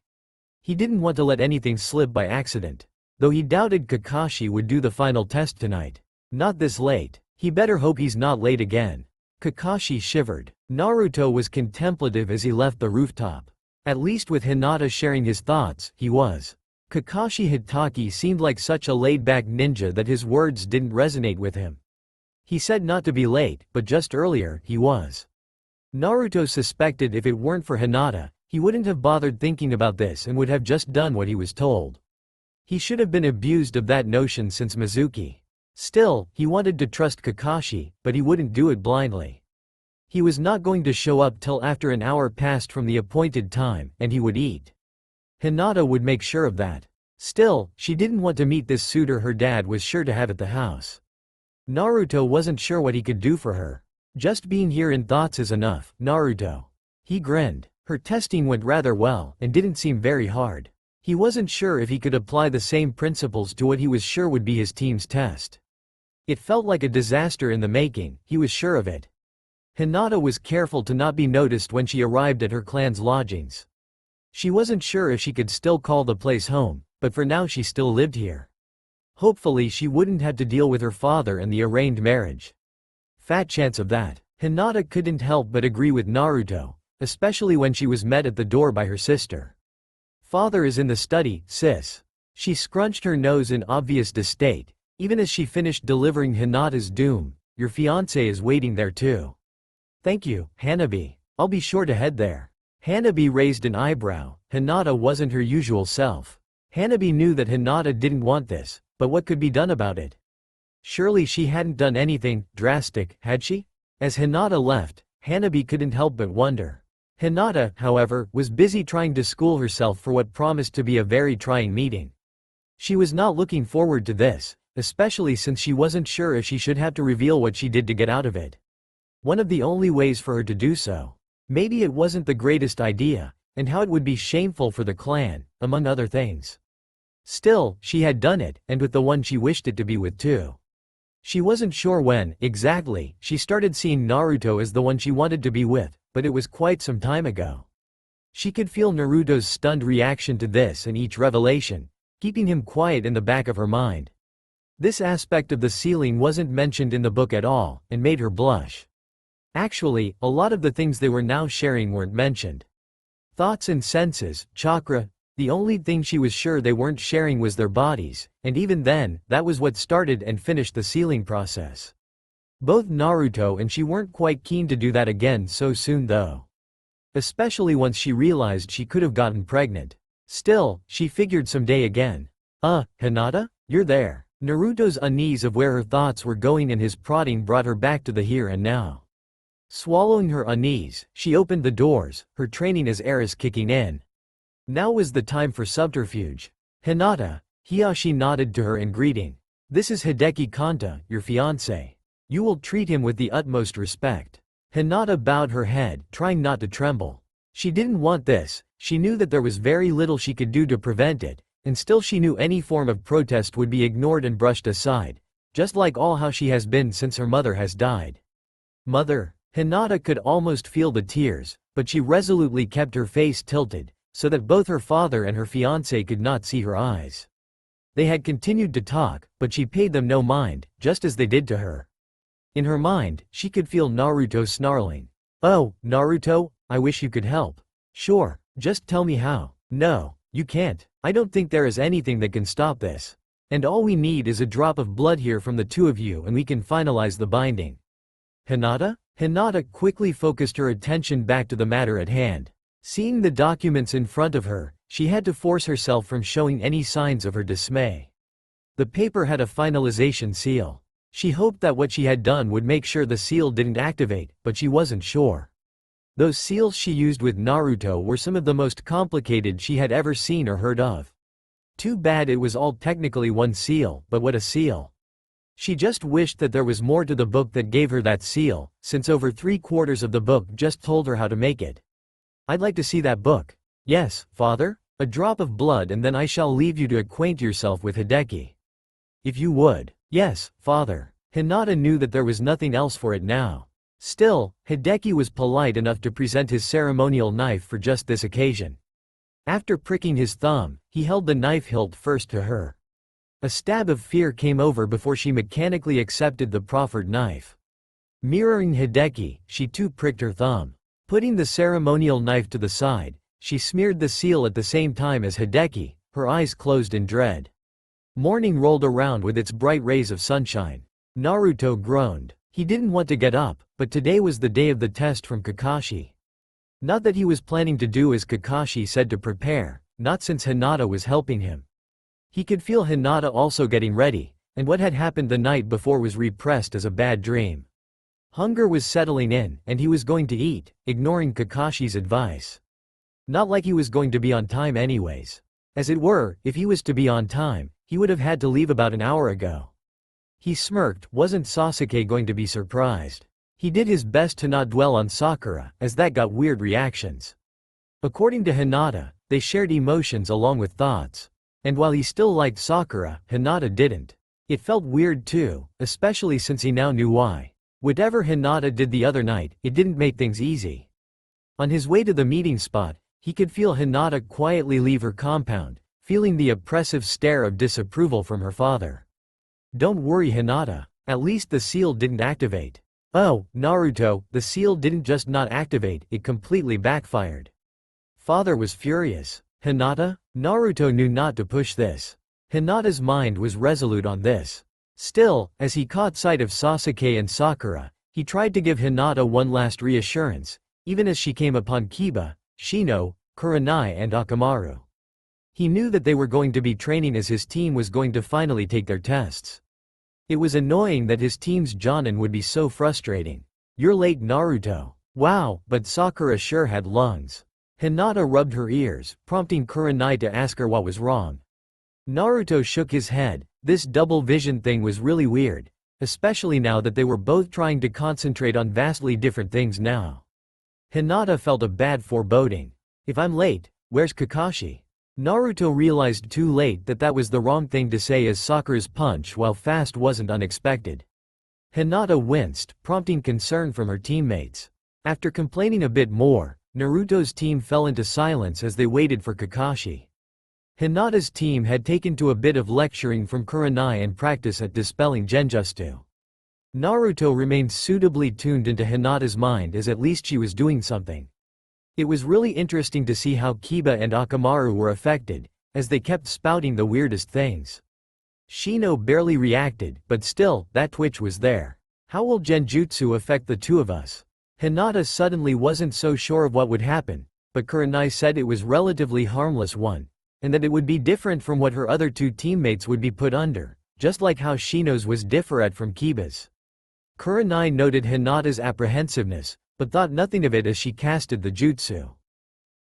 He didn't want to let anything slip by accident. Though he doubted Kakashi would do the final test tonight. Not this late. He better hope he's not late again. Kakashi shivered. Naruto was contemplative as he left the rooftop. At least with Hinata sharing his thoughts, he was. Kakashi Hitaki seemed like such a laid-back ninja that his words didn't resonate with him. He said not to be late, but just earlier, he was. Naruto suspected if it weren't for Hinata, He wouldn't have bothered thinking about this and would have just done what he was told. He should have been abused of that notion since Mizuki. Still, he wanted to trust Kakashi, but he wouldn't do it blindly. He was not going to show up till after an hour passed from the appointed time, and he would eat. Hinata would make sure of that. Still, she didn't want to meet this suitor her dad was sure to have at the house. Naruto wasn't sure what he could do for her. Just being here in thoughts is enough, Naruto. He grinned. Her testing went rather well, and didn't seem very hard. He wasn't sure if he could apply the same principles to what he was sure would be his team's test. It felt like a disaster in the making, he was sure of it. Hinata was careful to not be noticed when she arrived at her clan's lodgings. She wasn't sure if she could still call the place home, but for now she still lived here. Hopefully she wouldn't have to deal with her father and the arranged marriage. Fat chance of that. Hinata couldn't help but agree with Naruto, especially when she was met at the door by her sister. Father is in the study, sis. She scrunched her nose in obvious disdain, even as she finished delivering Hinata's doom. Your fiancé is waiting there too. Thank you, Hanabi. I'll be sure to head there. Hanabi raised an eyebrow. Hinata wasn't her usual self. Hanabi knew that Hinata didn't want this, but what could be done about it? Surely she hadn't done anything drastic, had she? As Hinata left, Hanabi couldn't help but wonder. Hinata, however, was busy trying to school herself for what promised to be a very trying meeting. She was not looking forward to this, especially since she wasn't sure if she should have to reveal what she did to get out of it. One of the only ways for her to do so. Maybe it wasn't the greatest idea, and how it would be shameful for the clan, among other things. Still, she had done it, and with the one she wished it to be with too. She wasn't sure when, exactly, she started seeing Naruto as the one she wanted to be with, but it was quite some time ago. She could feel Naruto's stunned reaction to this and each revelation, keeping him quiet in the back of her mind. This aspect of the ceiling wasn't mentioned in the book at all, and made her blush. Actually, a lot of the things they were now sharing weren't mentioned. Thoughts and senses, chakra, the only thing she was sure they weren't sharing was their bodies, and even then, that was what started and finished the sealing process. Both Naruto and she weren't quite keen to do that again so soon though. Especially once she realized she could have gotten pregnant. Still, she figured someday again. Hinata? You're there. Naruto's unease of where her thoughts were going and his prodding brought her back to the here and now. Swallowing her unease, she opened the doors, her training as heiress kicking in. Now was the time for subterfuge. Hinata. Hiyashi nodded to her in greeting. This is Hideki Kanta, your fiancé. You will treat him with the utmost respect. Hinata bowed her head, trying not to tremble. She didn't want this, she knew that there was very little she could do to prevent it, and still she knew any form of protest would be ignored and brushed aside, just like all how she has been since her mother has died. Mother. Hinata could almost feel the tears, but she resolutely kept her face tilted, so that both her father and her fiancé could not see her eyes. They had continued to talk, but she paid them no mind, just as they did to her. In her mind, she could feel Naruto snarling. Oh, Naruto, I wish you could help. Sure, just tell me how. No, you can't. I don't think there is anything that can stop this. And all we need is a drop of blood here from the two of you and we can finalize the binding. Hinata? Hinata quickly focused her attention back to the matter at hand. Seeing the documents in front of her, she had to force herself from showing any signs of her dismay. The paper had a finalization seal. She hoped that what she had done would make sure the seal didn't activate, but she wasn't sure. Those seals she used with Naruto were some of the most complicated she had ever seen or heard of. Too bad it was all technically one seal, but what a seal. She just wished that there was more to the book that gave her that seal, since over 3/4 of the book just told her how to make it. I'd like to see that book. Yes, father? A drop of blood and then I shall leave you to acquaint yourself with Hideki. If you would. Yes, father. Hinata knew that there was nothing else for it now. Still, Hideki was polite enough to present his ceremonial knife for just this occasion. After pricking his thumb, he held the knife hilt first to her. A stab of fear came over before she mechanically accepted the proffered knife. Mirroring Hideki, she too pricked her thumb. Putting the ceremonial knife to the side, she smeared the seal at the same time as Hideki, her eyes closed in dread. Morning rolled around with its bright rays of sunshine. Naruto groaned. He didn't want to get up, but today was the day of the test from Kakashi. Not that he was planning to do as Kakashi said to prepare, not since Hinata was helping him. He could feel Hinata also getting ready, and what had happened the night before was repressed as a bad dream. Hunger was settling in, and he was going to eat, ignoring Kakashi's advice. Not like he was going to be on time anyways. As it were, if he was to be on time, he would have had to leave about an hour ago. He smirked. Wasn't Sasuke going to be surprised? He did his best to not dwell on Sakura, as that got weird reactions. According to Hinata, they shared emotions along with thoughts. And while he still liked Sakura, Hinata didn't. It felt weird too, especially since he now knew why. Whatever Hinata did the other night, it didn't make things easy. On his way to the meeting spot, he could feel Hinata quietly leave her compound, feeling the oppressive stare of disapproval from her father. Don't worry, Hinata. At least the seal didn't activate. Oh, Naruto, the seal didn't just not activate, it completely backfired. Father was furious. Hinata? Naruto knew not to push this. Hinata's mind was resolute on this. Still, as he caught sight of Sasuke and Sakura, he tried to give Hinata one last reassurance, even as she came upon Kiba, Shino, Kurenai and Akamaru. He knew that they were going to be training as his team was going to finally take their tests. It was annoying that his team's Jonin would be so frustrating. You're late, Naruto. Wow, but Sakura sure had lungs. Hinata rubbed her ears, prompting Kurenai to ask her what was wrong. Naruto shook his head. This double vision thing was really weird, especially now that they were both trying to concentrate on vastly different things now. Hinata felt a bad foreboding. If I'm late, where's Kakashi? Naruto realized too late that that was the wrong thing to say, as Sakura's punch while fast wasn't unexpected. Hinata winced, prompting concern from her teammates. After complaining a bit more, Naruto's team fell into silence as they waited for Kakashi. Hinata's team had taken to a bit of lecturing from Kurenai and practice at dispelling genjutsu. Naruto remained suitably tuned into Hinata's mind, as at least she was doing something. It was really interesting to see how Kiba and Akamaru were affected, as they kept spouting the weirdest things. Shino barely reacted, but still, that twitch was there. How will genjutsu affect the two of us? Hinata suddenly wasn't so sure of what would happen, but Kurenai said it was relatively harmless one, and that it would be different from what her other two teammates would be put under, just like how Shino's was different from Kiba's. Kurenai noted Hinata's apprehensiveness, but thought nothing of it as she casted the jutsu.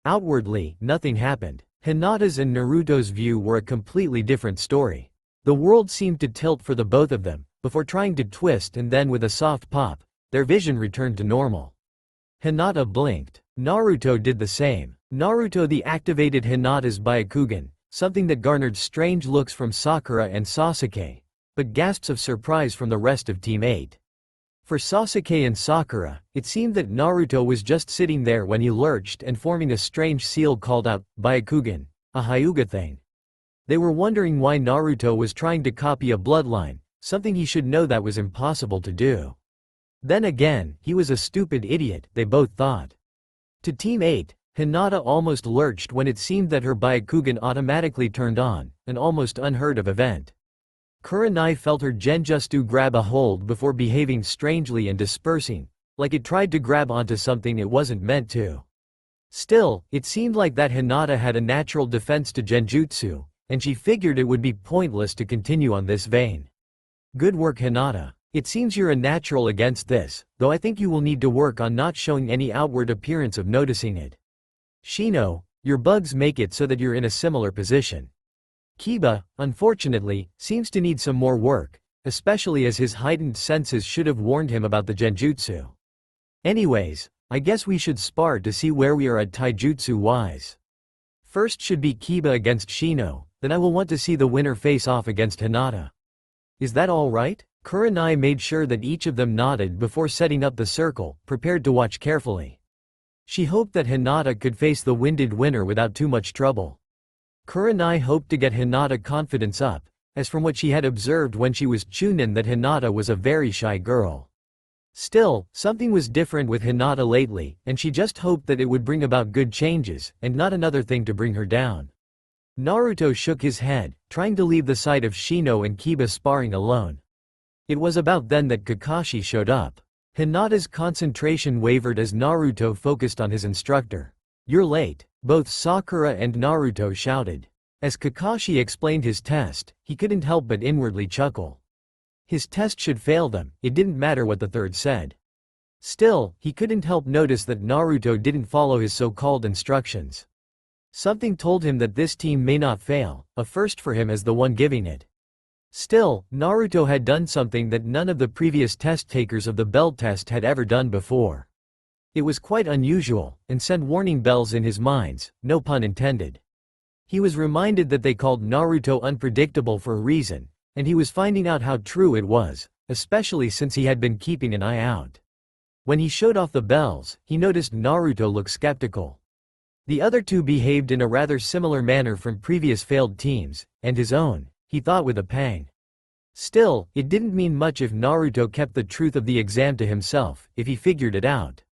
Outwardly, nothing happened. Hinata's and Naruto's view were a completely different story. The world seemed to tilt for the both of them, before trying to twist, and then with a soft pop, their vision returned to normal. Hinata blinked. Naruto did the same. Naruto activated Hinata's Byakugan, something that garnered strange looks from Sakura and Sasuke, but gasps of surprise from the rest of Team 8. For Sasuke and Sakura, it seemed that Naruto was just sitting there when he lurched and forming a strange seal called out, Byakugan, a Hyuga thing. They were wondering why Naruto was trying to copy a bloodline, something he should know that was impossible to do. Then again, he was a stupid idiot, they both thought. To Team 8, Hinata almost lurched when it seemed that her Byakugan automatically turned on, an almost unheard of event. Kurenai felt her genjutsu grab a hold before behaving strangely and dispersing, like it tried to grab onto something it wasn't meant to. Still, it seemed like that Hinata had a natural defense to genjutsu, and she figured it would be pointless to continue on this vein. Good work, Hinata. It seems you're a natural against this, though I think you will need to work on not showing any outward appearance of noticing it. Shino, your bugs make it so that you're in a similar position. Kiba, unfortunately, seems to need some more work, especially as his heightened senses should have warned him about the genjutsu. Anyways, I guess we should spar to see where we are at taijutsu-wise. First should be Kiba against Shino, then I will want to see the winner face off against Hinata. Is that all right? Kurenai made sure that each of them nodded before setting up the circle, prepared to watch carefully. She hoped that Hinata could face the winded winner without too much trouble. Kurenai hoped to get Hinata confidence up, as from what she had observed when she was Chunin that Hinata was a very shy girl. Still, something was different with Hinata lately, and she just hoped that it would bring about good changes, and not another thing to bring her down. Naruto shook his head, trying to leave the sight of Shino and Kiba sparring alone. It was about then that Kakashi showed up. Hinata's concentration wavered as Naruto focused on his instructor. "You're late," both Sakura and Naruto shouted. As Kakashi explained his test, he couldn't help but inwardly chuckle. His test should fail them, it didn't matter what the third said. Still, he couldn't help notice that Naruto didn't follow his so-called instructions. Something told him that this team may not fail, a first for him as the one giving it. Still, Naruto had done something that none of the previous test takers of the bell test had ever done before. It was quite unusual, and sent warning bells in his minds, no pun intended. He was reminded that they called Naruto unpredictable for a reason, and he was finding out how true it was, especially since he had been keeping an eye out. When he showed off the bells, he noticed Naruto look skeptical. The other two behaved in a rather similar manner from previous failed teams, and his own, he thought with a pang. Still, it didn't mean much if Naruto kept the truth of the exam to himself, if he figured it out.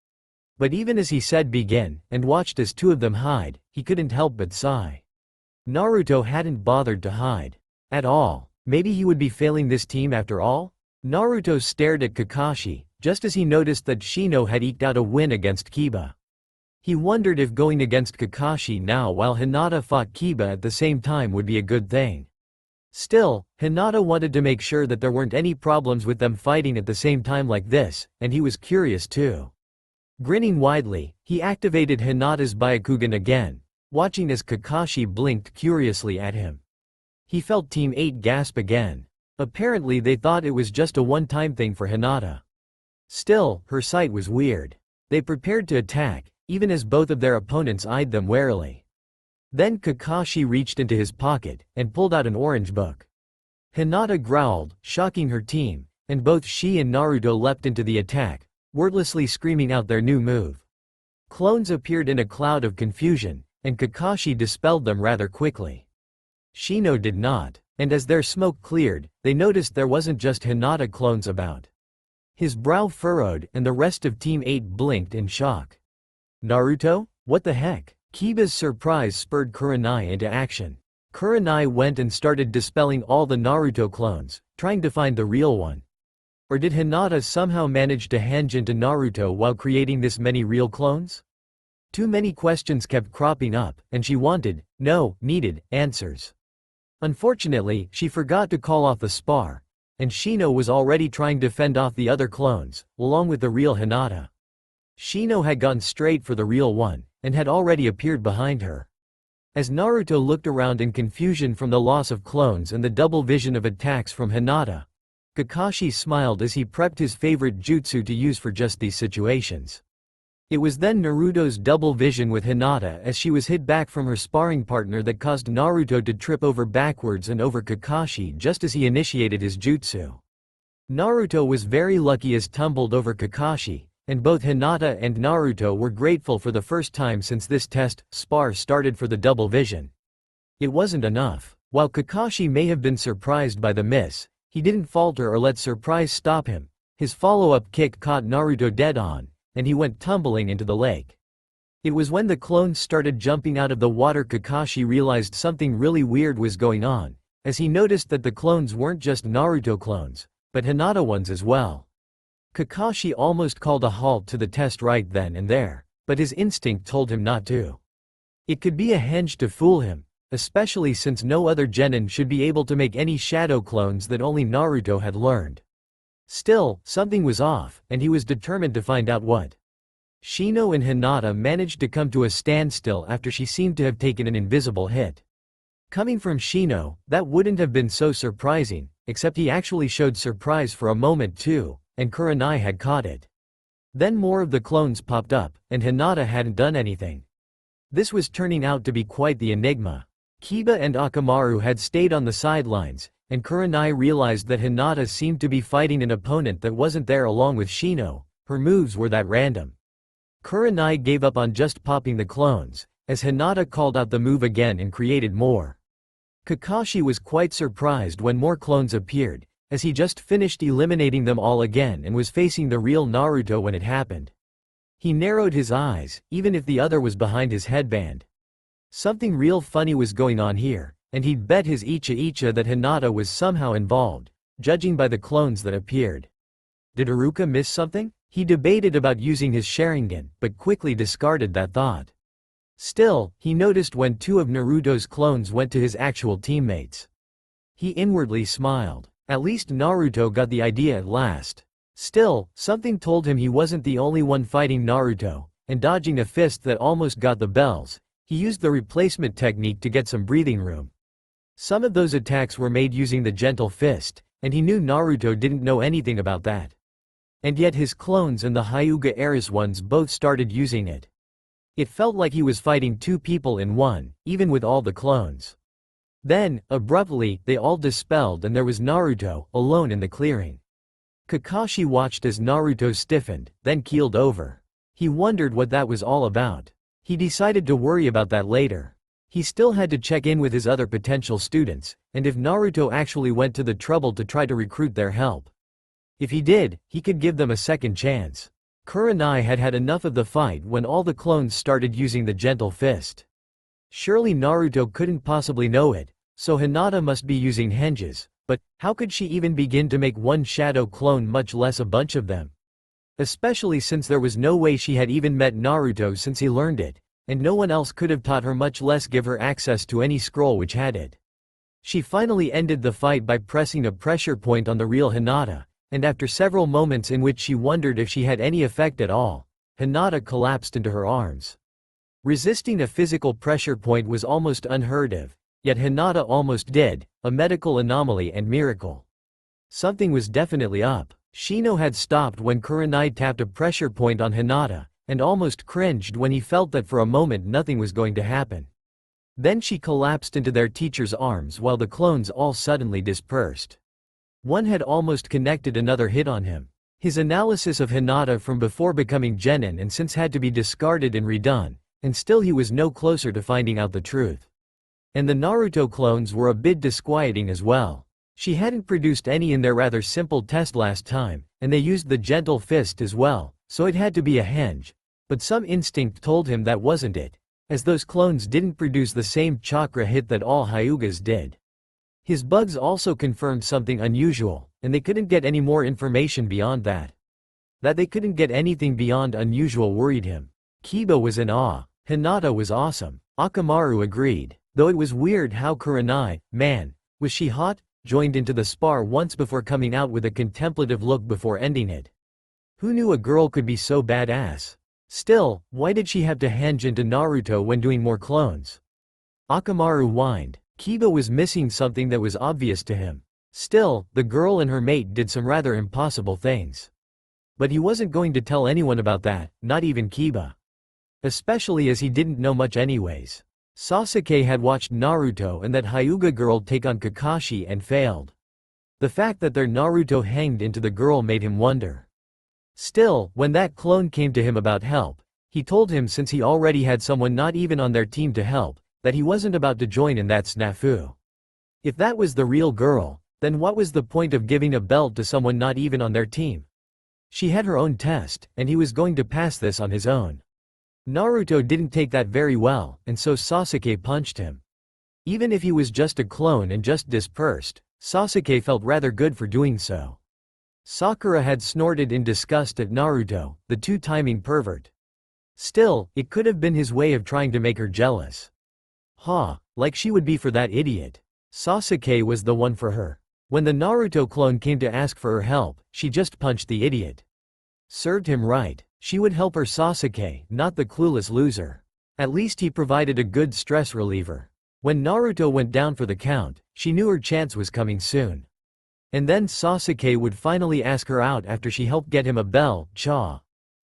But even as he said begin, and watched as two of them hide, he couldn't help but sigh. Naruto hadn't bothered to hide. At all. Maybe he would be failing this team after all? Naruto stared at Kakashi, just as he noticed that Shino had eked out a win against Kiba. He wondered if going against Kakashi now while Hinata fought Kiba at the same time would be a good thing. Still, Hinata wanted to make sure that there weren't any problems with them fighting at the same time like this, and he was curious too. Grinning widely, he activated Hinata's Byakugan again, watching as Kakashi blinked curiously at him. He felt Team 8 gasp again. Apparently they thought it was just a one-time thing for Hinata. Still, her sight was weird. They prepared to attack, even as both of their opponents eyed them warily. Then Kakashi reached into his pocket, and pulled out an orange book. Hinata growled, shocking her team, and both she and Naruto leapt into the attack, wordlessly screaming out their new move. Clones appeared in a cloud of confusion, and Kakashi dispelled them rather quickly. Shino did not, and as their smoke cleared, they noticed there wasn't just Hinata clones about. His brow furrowed, and the rest of Team 8 blinked in shock. Naruto? What the heck? Kiba's surprise spurred Kurenai into action. Kurenai went and started dispelling all the Naruto clones, trying to find the real one. Or did Hinata somehow manage to henge into Naruto while creating this many real clones? Too many questions kept cropping up, and she needed, answers. Unfortunately, she forgot to call off the spar, and Shino was already trying to fend off the other clones, along with the real Hinata. Shino had gone straight for the real one, and had already appeared behind her. As Naruto looked around in confusion from the loss of clones and the double vision of attacks from Hinata, Kakashi smiled as he prepped his favorite jutsu to use for just these situations. It was then Naruto's double vision with Hinata as she was hit back from her sparring partner that caused Naruto to trip over backwards and over Kakashi just as he initiated his jutsu. Naruto was very lucky as tumbled over Kakashi, and both Hinata and Naruto were grateful for the first time since this test spar started for the double vision. It wasn't enough. While Kakashi may have been surprised by the miss, he didn't falter or let surprise stop him. His follow-up kick caught Naruto dead on, and he went tumbling into the lake. It was when the clones started jumping out of the water Kakashi realized something really weird was going on, as he noticed that the clones weren't just Naruto clones, but Hinata ones as well. Kakashi almost called a halt to the test right then and there, but his instinct told him not to. It could be a henge to fool him, especially since no other genin should be able to make any shadow clones that only Naruto had learned. Still, something was off, and he was determined to find out what. Shino and Hinata managed to come to a standstill after she seemed to have taken an invisible hit. Coming from Shino, that wouldn't have been so surprising, except he actually showed surprise for a moment too, and Kurenai had caught it. Then more of the clones popped up, and Hinata hadn't done anything. This was turning out to be quite the enigma. Kiba and Akamaru had stayed on the sidelines, and Kurenai realized that Hinata seemed to be fighting an opponent that wasn't there along with Shino. Her moves were that random. Kurenai gave up on just popping the clones, as Hinata called out the move again and created more. Kakashi was quite surprised when more clones appeared, as he just finished eliminating them all again and was facing the real Naruto when it happened. He narrowed his eyes, even if the other was behind his headband. Something real funny was going on here, and he'd bet his Icha that Hinata was somehow involved, judging by the clones that appeared. Did Haruka miss something? He debated about using his Sharingan, but quickly discarded that thought. Still, he noticed when two of Naruto's clones went to his actual teammates. He inwardly smiled. At least Naruto got the idea at last. Still, something told him he wasn't the only one fighting Naruto, and dodging a fist that almost got the bells, he used the replacement technique to get some breathing room. Some of those attacks were made using the gentle fist, and he knew Naruto didn't know anything about that. And yet his clones and the Hyuga Era's ones both started using it. It felt like he was fighting two people in one, even with all the clones. Then, abruptly, they all dispelled and there was Naruto, alone in the clearing. Kakashi watched as Naruto stiffened, then keeled over. He wondered what that was all about. He decided to worry about that later. He still had to check in with his other potential students, and if Naruto actually went to the trouble to try to recruit their help. If he did, he could give them a second chance. Kurenai had had enough of the fight when all the clones started using the gentle fist. Surely Naruto couldn't possibly know it, so Hinata must be using henges, but how could she even begin to make one shadow clone, much less a bunch of them? Especially since there was no way she had even met Naruto since he learned it, and no one else could have taught her, much less give her access to any scroll which had it. She finally ended the fight by pressing a pressure point on the real Hinata, and after several moments in which she wondered if she had any effect at all, Hinata collapsed into her arms. Resisting a physical pressure point was almost unheard of, yet Hinata almost did, a medical anomaly and miracle. Something was definitely up. Shino had stopped when Kurenai tapped a pressure point on Hinata, and almost cringed when he felt that for a moment nothing was going to happen. Then she collapsed into their teacher's arms while the clones all suddenly dispersed. One had almost connected another hit on him. His analysis of Hinata from before becoming genin and since had to be discarded and redone, and still he was no closer to finding out the truth. And the Naruto clones were a bit disquieting as well. She hadn't produced any in their rather simple test last time, and they used the gentle fist as well, so it had to be a henge. But some instinct told him that wasn't it, as those clones didn't produce the same chakra hit that all Hyugas did. His bugs also confirmed something unusual, and they couldn't get any more information beyond that. That they couldn't get anything beyond unusual worried him. Kiba was in awe. Hinata was awesome. Akamaru agreed, though it was weird how Kurenai, man, was she hot, joined into the spar once before coming out with a contemplative look before ending it. Who knew a girl could be so badass? Still, why did she have to henge into Naruto when doing more clones? Akamaru whined. Kiba was missing something that was obvious to him. Still, the girl and her mate did some rather impossible things. But he wasn't going to tell anyone about that, not even Kiba. Especially as he didn't know much anyways. Sasuke had watched Naruto and that Hyuga girl take on Kakashi and failed. The fact that their Naruto hanged into the girl made him wonder. Still, when that clone came to him about help, he told him since he already had someone not even on their team to help, that he wasn't about to join in that snafu. If that was the real girl, then what was the point of giving a belt to someone not even on their team? She had her own test, and he was going to pass this on his own. Naruto didn't take that very well, and so Sasuke punched him. Even if he was just a clone and just dispersed, Sasuke felt rather good for doing so. Sakura had snorted in disgust at Naruto, the two-timing pervert. Still, it could have been his way of trying to make her jealous. Like she would be for that idiot. Sasuke was the one for her. When the Naruto clone came to ask for her help, she just punched the idiot. Served him right. She would help her Sasuke, not the clueless loser. At least he provided a good stress reliever. When Naruto went down for the count, she knew her chance was coming soon. And then Sasuke would finally ask her out after she helped get him a bell, cha.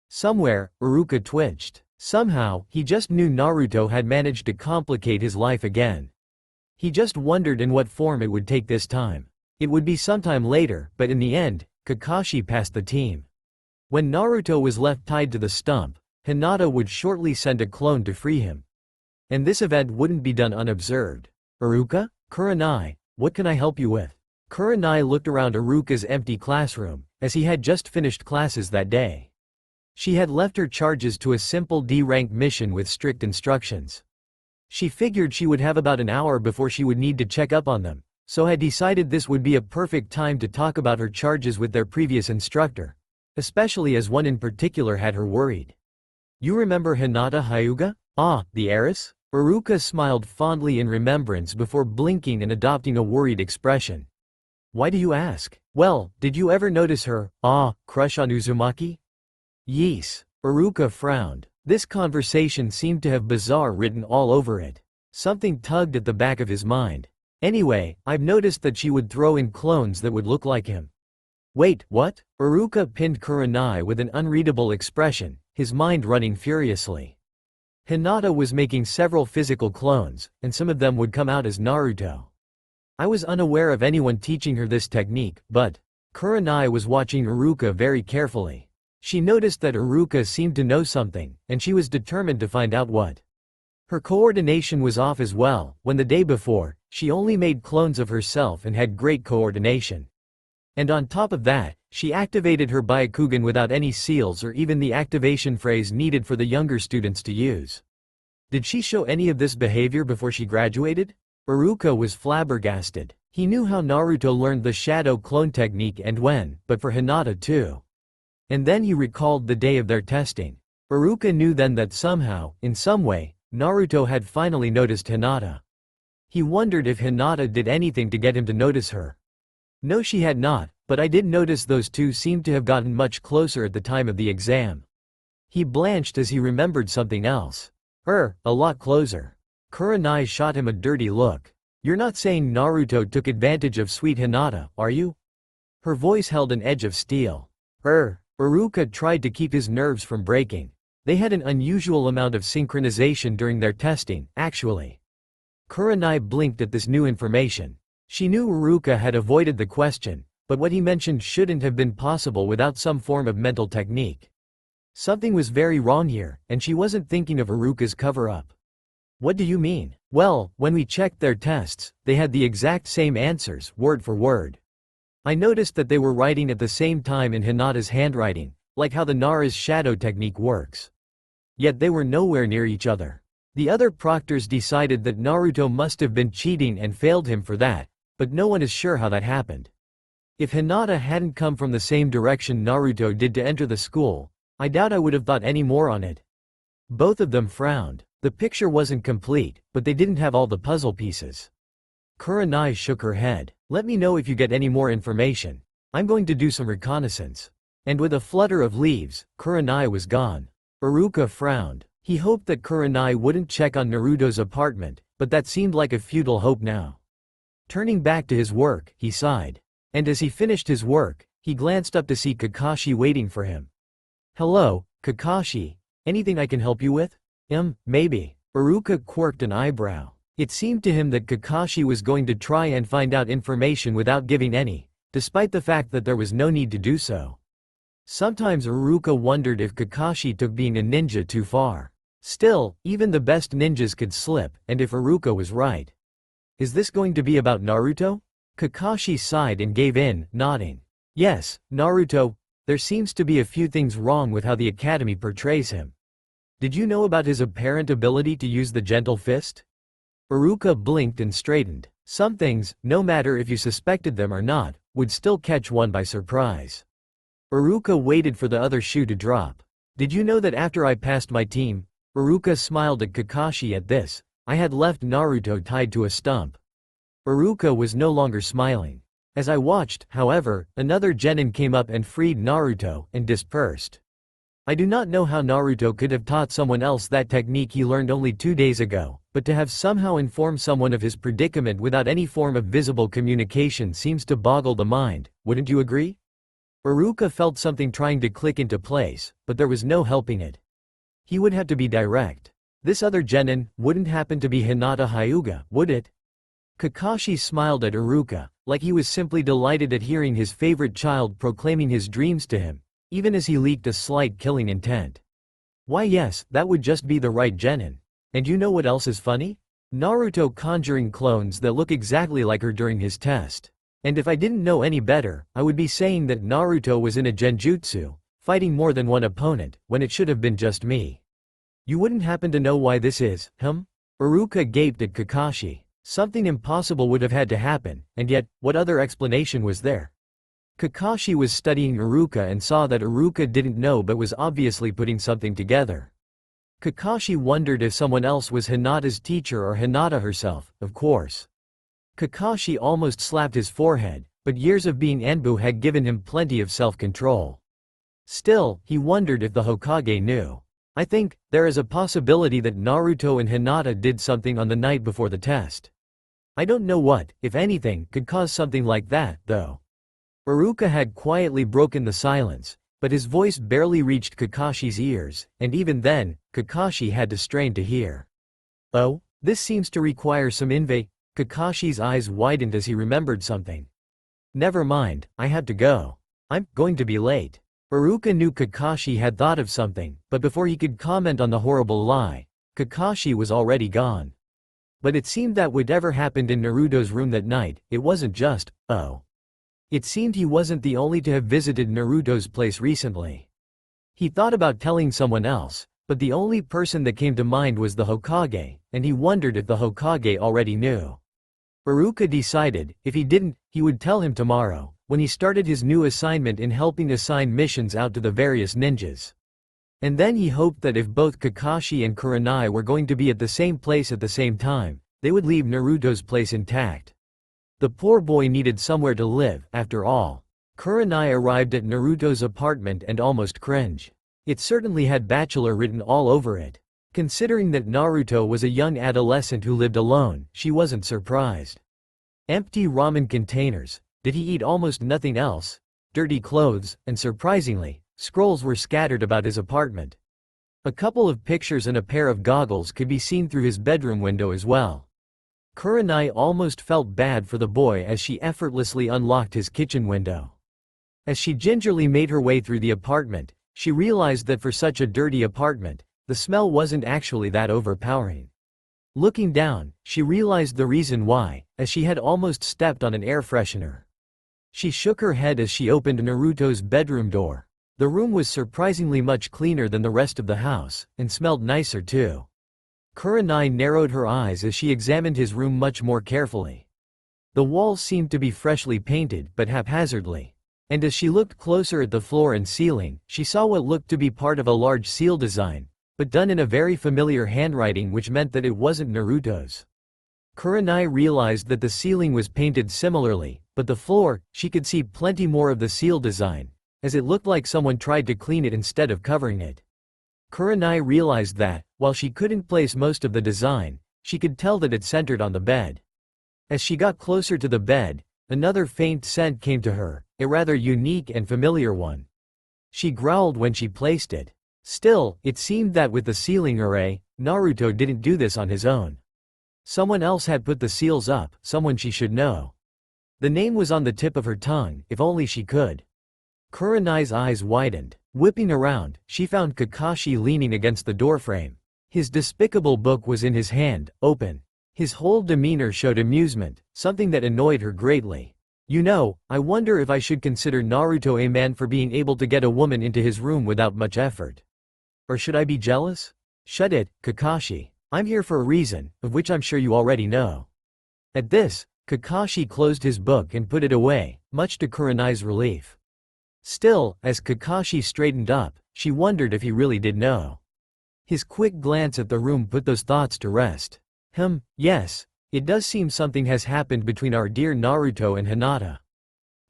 Somewhere, Iruka twitched. Somehow, he just knew Naruto had managed to complicate his life again. He just wondered in what form it would take this time. It would be sometime later, but in the end, Kakashi passed the team. When Naruto was left tied to the stump, Hinata would shortly send a clone to free him. And this event wouldn't be done unobserved. Iruka? Kurenai, what can I help you with? Kurenai looked around Iruka's empty classroom, as he had just finished classes that day. She had left her charges to a simple D-rank mission with strict instructions. She figured she would have about an hour before she would need to check up on them, so had decided this would be a perfect time to talk about her charges with their previous instructor. especially as one in particular had her worried. You remember Hinata Hyuga? Ah, the heiress? Iruka smiled fondly in remembrance before blinking and adopting a worried expression. Why do you ask? Well, did you ever notice her, crush on Uzumaki? Yes. Iruka frowned. This conversation seemed to have bizarre written all over it. Something tugged at the back of his mind. Anyway, I've noticed that she would throw in clones that would look like him. Wait, what? Iruka pinned Kurenai with an unreadable expression, his mind running furiously. Hinata was making several physical clones, and some of them would come out as Naruto. I was unaware of anyone teaching her this technique, but Kurenai was watching Iruka very carefully. She noticed that Iruka seemed to know something, and she was determined to find out what. Her coordination was off as well. When the day before, she only made clones of herself and had great coordination. And on top of that, she activated her Byakugan without any seals or even the activation phrase needed for the younger students to use. Did she show any of this behavior before she graduated? Iruka was flabbergasted. He knew how Naruto learned the shadow clone technique and when, but for Hinata too. And then he recalled the day of their testing. Iruka knew then that somehow, in some way, Naruto had finally noticed Hinata. He wondered if Hinata did anything to get him to notice her. No, she had not, but I did notice those two seemed to have gotten much closer at the time of the exam. He blanched as he remembered something else. A lot closer. Kurenai shot him a dirty look. You're not saying Naruto took advantage of sweet Hinata, are you? Her voice held an edge of steel. Iruka tried to keep his nerves from breaking. They had an unusual amount of synchronization during their testing, actually. Kurenai blinked at this new information. She knew Iruka had avoided the question, but what he mentioned shouldn't have been possible without some form of mental technique. Something was very wrong here, and she wasn't thinking of Iruka's cover-up. What do you mean? Well, when we checked their tests, they had the exact same answers, word for word. I noticed that they were writing at the same time in Hinata's handwriting, like how the Nara's shadow technique works. Yet they were nowhere near each other. The other proctors decided that Naruto must have been cheating and failed him for that, but no one is sure how that happened. If Hinata hadn't come from the same direction Naruto did to enter the school, I doubt I would have thought any more on it. Both of them frowned. The picture wasn't complete, but they didn't have all the puzzle pieces. Kurenai shook her head. Let me know if you get any more information. I'm going to do some reconnaissance. And with a flutter of leaves, Kurenai was gone. Iruka frowned. He hoped that Kurenai wouldn't check on Naruto's apartment, but that seemed like a futile hope now. Turning back to his work, he sighed. And as he finished his work, he glanced up to see Kakashi waiting for him. Hello, Kakashi. Anything I can help you with? Maybe. Iruka quirked an eyebrow. It seemed to him that Kakashi was going to try and find out information without giving any, despite the fact that there was no need to do so. Sometimes Iruka wondered if Kakashi took being a ninja too far. Still, even the best ninjas could slip, and if Iruka was right. Is this going to be about Naruto? Kakashi sighed and gave in, nodding. Yes, Naruto. There seems to be a few things wrong with how the academy portrays him. Did you know about his apparent ability to use the gentle fist? Iruka blinked and straightened. Some things, no matter if you suspected them or not, would still catch one by surprise. Iruka waited for the other shoe to drop. Did you know that after I passed my team? Iruka smiled at Kakashi at this. I had left Naruto tied to a stump. Iruka was no longer smiling. As I watched, however, another genin came up and freed Naruto and dispersed. I do not know how Naruto could have taught someone else that technique he learned only 2 days ago, but to have somehow informed someone of his predicament without any form of visible communication seems to boggle the mind, wouldn't you agree? Iruka felt something trying to click into place, but there was no helping it. He would have to be direct. This other genin wouldn't happen to be Hinata Hyuga, would it? Kakashi smiled at Iruka, like he was simply delighted at hearing his favorite child proclaiming his dreams to him, even as he leaked a slight killing intent. Why yes, that would just be the right genin. And you know what else is funny? Naruto conjuring clones that look exactly like her during his test. And if I didn't know any better, I would be saying that Naruto was in a genjutsu, fighting more than one opponent, when it should have been just me. You wouldn't happen to know why this is, Iruka gaped at Kakashi. Something impossible would have had to happen, and yet, what other explanation was there? Kakashi was studying Iruka and saw that Iruka didn't know but was obviously putting something together. Kakashi wondered if someone else was Hinata's teacher or Hinata herself, of course. Kakashi almost slapped his forehead, but years of being Anbu had given him plenty of self-control. Still, he wondered if the Hokage knew. I think there is a possibility that Naruto and Hinata did something on the night before the test. I don't know what, if anything, could cause something like that, though. Iruka had quietly broken the silence, but his voice barely reached Kakashi's ears, and even then, Kakashi had to strain to hear. Oh, this seems to require some inve. Kakashi's eyes widened as he remembered something. Never mind, I have to go. I'm going to be late. Iruka knew Kakashi had thought of something, but before he could comment on the horrible lie, Kakashi was already gone. But it seemed that whatever happened in Naruto's room that night, it wasn't just, oh. It seemed he wasn't the only to have visited Naruto's place recently. He thought about telling someone else, but the only person that came to mind was the Hokage, and he wondered if the Hokage already knew. Iruka decided, if he didn't, he would tell him tomorrow, when he started his new assignment in helping assign missions out to the various ninjas. And then he hoped that if both Kakashi and Kurenai were going to be at the same place at the same time, they would leave Naruto's place intact. The poor boy needed somewhere to live, after all. Kurenai arrived at Naruto's apartment and almost cringed. It certainly had bachelor written all over it. Considering that Naruto was a young adolescent who lived alone, she wasn't surprised. Empty ramen containers. Did he eat almost nothing else? Dirty clothes, and surprisingly, scrolls were scattered about his apartment. A couple of pictures and a pair of goggles could be seen through his bedroom window as well. Kurenai almost felt bad for the boy as she effortlessly unlocked his kitchen window. As she gingerly made her way through the apartment, she realized that for such a dirty apartment, the smell wasn't actually that overpowering. Looking down, she realized the reason why, as she had almost stepped on an air freshener. She shook her head as she opened Naruto's bedroom door. The room was surprisingly much cleaner than the rest of the house, and smelled nicer too. Kurenai narrowed her eyes as she examined his room much more carefully. The walls seemed to be freshly painted but haphazardly. And as she looked closer at the floor and ceiling, she saw what looked to be part of a large seal design, but done in a very familiar handwriting, which meant that it wasn't Naruto's. Kurenai realized that the ceiling was painted similarly, but the floor, she could see plenty more of the seal design, as it looked like someone tried to clean it instead of covering it. Kurenai realized that, while she couldn't place most of the design, she could tell that it centered on the bed. As she got closer to the bed, another faint scent came to her, a rather unique and familiar one. She growled when she placed it. Still, it seemed that with the sealing array, Naruto didn't do this on his own. Someone else had put the seals up, someone she should know. The name was on the tip of her tongue, if only she could. Kurenai's eyes widened. Whipping around, she found Kakashi leaning against the doorframe. His despicable book was in his hand, open. His whole demeanor showed amusement, something that annoyed her greatly. You know, I wonder if I should consider Naruto a man for being able to get a woman into his room without much effort. Or should I be jealous? Shut it, Kakashi. I'm here for a reason, of which I'm sure you already know. At this, Kakashi closed his book and put it away, much to Kurenai's relief. Still, as Kakashi straightened up, she wondered if he really did know. His quick glance at the room put those thoughts to rest. Yes, it does seem something has happened between our dear Naruto and Hinata.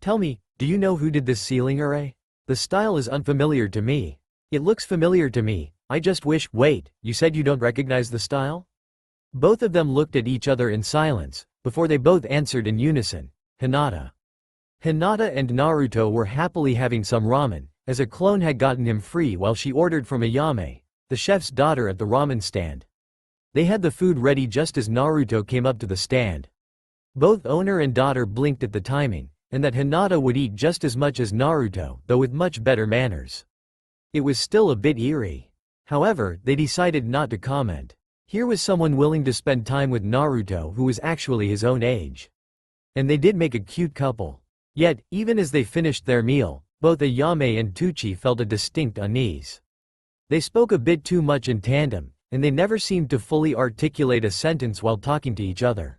Tell me, do you know who did this sealing array? The style is unfamiliar to me. It looks familiar to me, I just wish— Wait, you said you don't recognize the style? Both of them looked at each other in silence, before they both answered in unison, Hinata. Hinata and Naruto were happily having some ramen, as a clone had gotten him free while she ordered from Ayame, the chef's daughter, at the ramen stand. They had the food ready just as Naruto came up to the stand. Both owner and daughter blinked at the timing, and that Hinata would eat just as much as Naruto, though with much better manners. It was still a bit eerie. However, they decided not to comment. Here was someone willing to spend time with Naruto who was actually his own age. And they did make a cute couple. Yet, even as they finished their meal, both Ayame and Tucci felt a distinct unease. They spoke a bit too much in tandem, and they never seemed to fully articulate a sentence while talking to each other.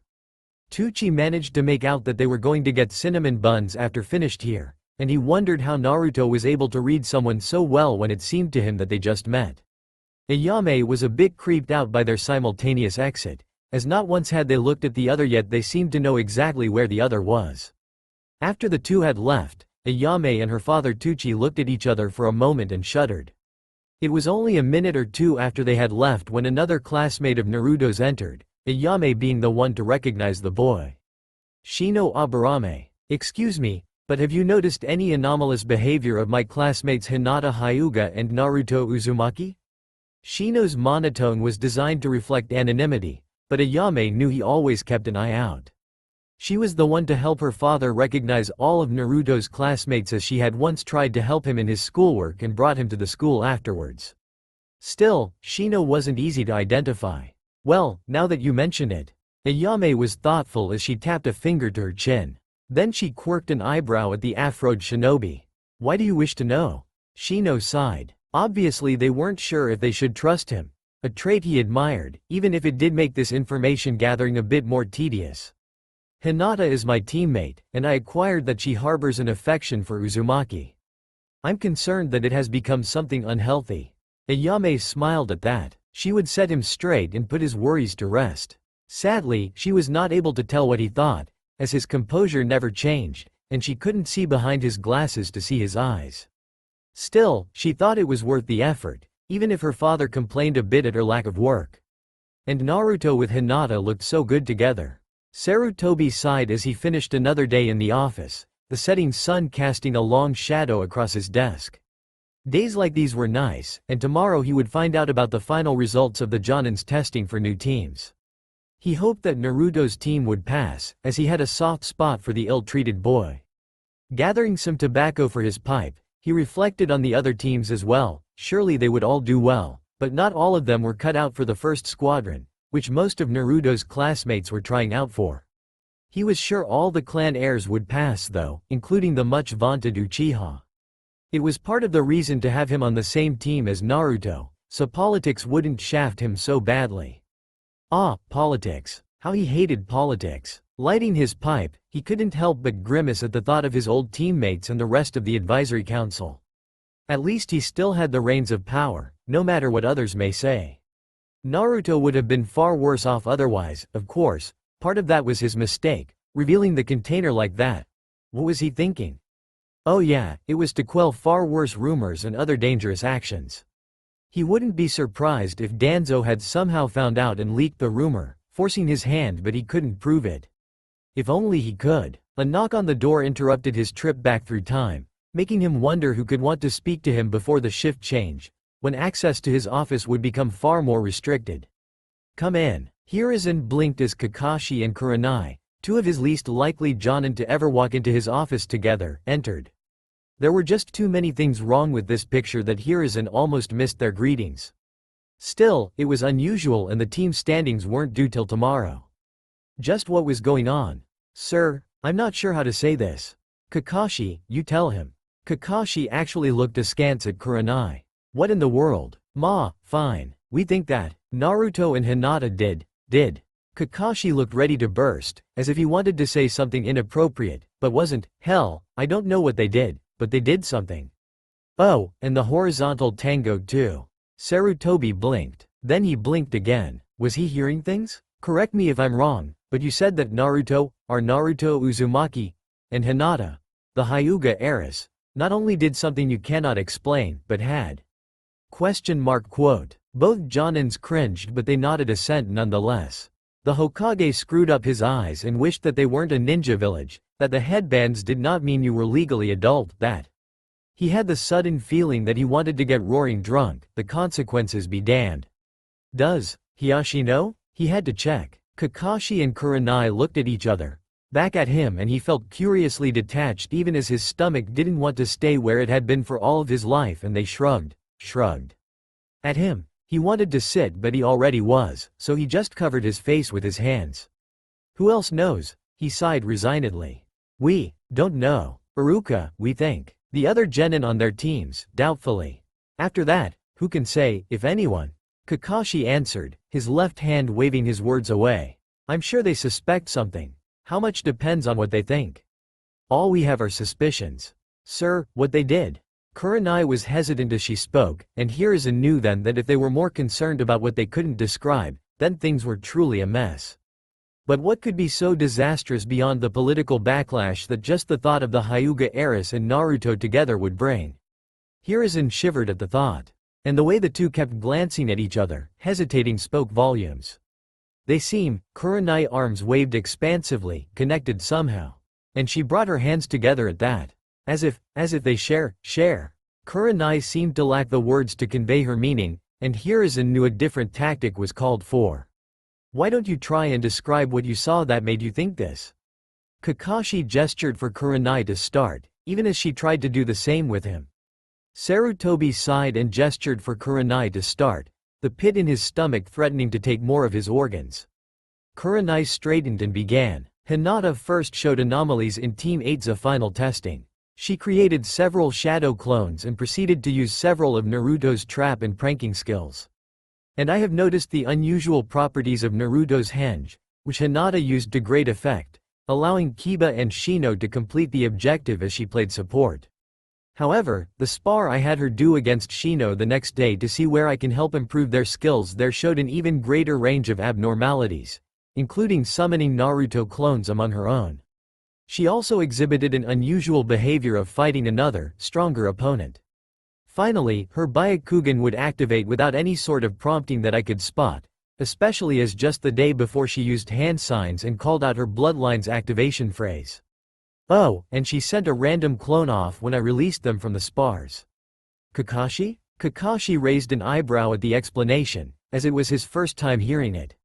Tucci managed to make out that they were going to get cinnamon buns after finished here, and he wondered how Naruto was able to read someone so well when it seemed to him that they just met. Ayame was a bit creeped out by their simultaneous exit, as not once had they looked at the other yet they seemed to know exactly where the other was. After the two had left, Ayame and her father Tucci looked at each other for a moment and shuddered. It was only a minute or two after they had left when another classmate of Naruto's entered, Ayame being the one to recognize the boy. Shino Aburame. Excuse me, but have you noticed any anomalous behavior of my classmates Hinata Hyuga and Naruto Uzumaki? Shino's monotone was designed to reflect anonymity, but Ayame knew he always kept an eye out. She was the one to help her father recognize all of Naruto's classmates as she had once tried to help him in his schoolwork and brought him to the school afterwards. Still, Shino wasn't easy to identify. Well, now that you mention it. Ayame was thoughtful as she tapped a finger to her chin. Then she quirked an eyebrow at the afroed shinobi. Why do you wish to know? Shino sighed. Obviously they weren't sure if they should trust him, a trait he admired, even if it did make this information gathering a bit more tedious. Hinata is my teammate, and I acquired that she harbors an affection for Uzumaki. I'm concerned that it has become something unhealthy. Ayame smiled at that. She would set him straight and put his worries to rest. Sadly, she was not able to tell what he thought, as his composure never changed, and she couldn't see behind his glasses to see his eyes. Still, she thought it was worth the effort, even if her father complained a bit at her lack of work. And Naruto with Hinata looked so good together. Sarutobi sighed as he finished another day in the office, the setting sun casting a long shadow across his desk. Days like these were nice, and tomorrow he would find out about the final results of the Jonin's testing for new teams. He hoped that Naruto's team would pass, as he had a soft spot for the ill-treated boy. Gathering some tobacco for his pipe, he reflected on the other teams as well. Surely they would all do well, but not all of them were cut out for the first squadron, which most of Naruto's classmates were trying out for. He was sure all the clan heirs would pass though, including the much vaunted Uchiha. It was part of the reason to have him on the same team as Naruto, so politics wouldn't shaft him so badly. Ah, politics. How he hated politics. Lighting his pipe, he couldn't help but grimace at the thought of his old teammates and the rest of the advisory council. At least he still had the reins of power, no matter what others may say. Naruto would have been far worse off otherwise, of course. Part of that was his mistake, revealing the container like that. What was he thinking? Oh yeah, it was to quell far worse rumors and other dangerous actions. He wouldn't be surprised if Danzo had somehow found out and leaked the rumor, forcing his hand, but he couldn't prove it. If only he could. A knock on the door interrupted his trip back through time, making him wonder who could want to speak to him before the shift change, when access to his office would become far more restricted. Come in. Hiruzen blinked as Kakashi and Kurenai, two of his least likely jonin to ever walk into his office together, entered. There were just too many things wrong with this picture that Hiruzen almost missed their greetings. Still, it was unusual and the team standings weren't due till tomorrow. Just what was going on? Sir, I'm not sure how to say this. Kakashi, you tell him. Kakashi actually looked askance at Kurenai. What in the world? Ma, fine. We think that Naruto and Hinata did. Kakashi looked ready to burst, as if he wanted to say something inappropriate, but wasn't. Hell, I don't know what they did, but they did something. Oh, and the horizontal tango too. Sarutobi blinked. Then he blinked again. Was he hearing things? Correct me if I'm wrong, but you said that Naruto, our Naruto Uzumaki, and Hinata, the Hyuga heiress, not only did something you cannot explain, but had. Quote. Both Jonins cringed but they nodded assent nonetheless. The Hokage screwed up his eyes and wished that they weren't a ninja village, that the headbands did not mean you were legally adult, that. He had the sudden feeling that he wanted to get roaring drunk, the consequences be damned. Does Hiashi know? He had to check. Kakashi and Kurenai looked at each other, back at him, and he felt curiously detached even as his stomach didn't want to stay where it had been for all of his life, and they shrugged. At him. He wanted to sit but he already was, so he just covered his face with his hands. Who else knows? He sighed resignedly. We don't know. Iruka, we think. The other genin on their teams, doubtfully. After that, who can say, if anyone? Kakashi answered, his left hand waving his words away. I'm sure they suspect something. How much depends on what they think. All we have are suspicions. Sir, what they did. Kurenai was hesitant as she spoke, and Hiruzen knew then that if they were more concerned about what they couldn't describe, then things were truly a mess. But what could be so disastrous beyond the political backlash that just the thought of the Hyuga heiress and Naruto together would bring? Hiruzen shivered at the thought. And the way the two kept glancing at each other, hesitating, spoke volumes. They seem, Kurenai's arms waved expansively, connected somehow. And she brought her hands together at that. As if they share. Kurenai seemed to lack the words to convey her meaning, and Hiruzen knew a different tactic was called for. Why don't you try and describe what you saw that made you think this? Kakashi gestured for Kurenai to start, even as she tried to do the same with him. Sarutobi sighed and gestured for Kurenai to start, the pit in his stomach threatening to take more of his organs. Kurenai straightened and began. Hinata first showed anomalies in Team 8's final testing. She created several shadow clones and proceeded to use several of Naruto's trap and pranking skills. And I have noticed the unusual properties of Naruto's henge, which Hinata used to great effect, allowing Kiba and Shino to complete the objective as she played support. However, the spar I had her do against Shino the next day to see where I can help improve their skills there showed an even greater range of abnormalities, including summoning Naruto clones among her own. She also exhibited an unusual behavior of fighting another, stronger opponent. Finally, her Byakugan would activate without any sort of prompting that I could spot, especially as just the day before she used hand signs and called out her bloodline's activation phrase. Oh, and she sent a random clone off when I released them from the spars. Kakashi? Kakashi raised an eyebrow at the explanation, as it was his first time hearing it.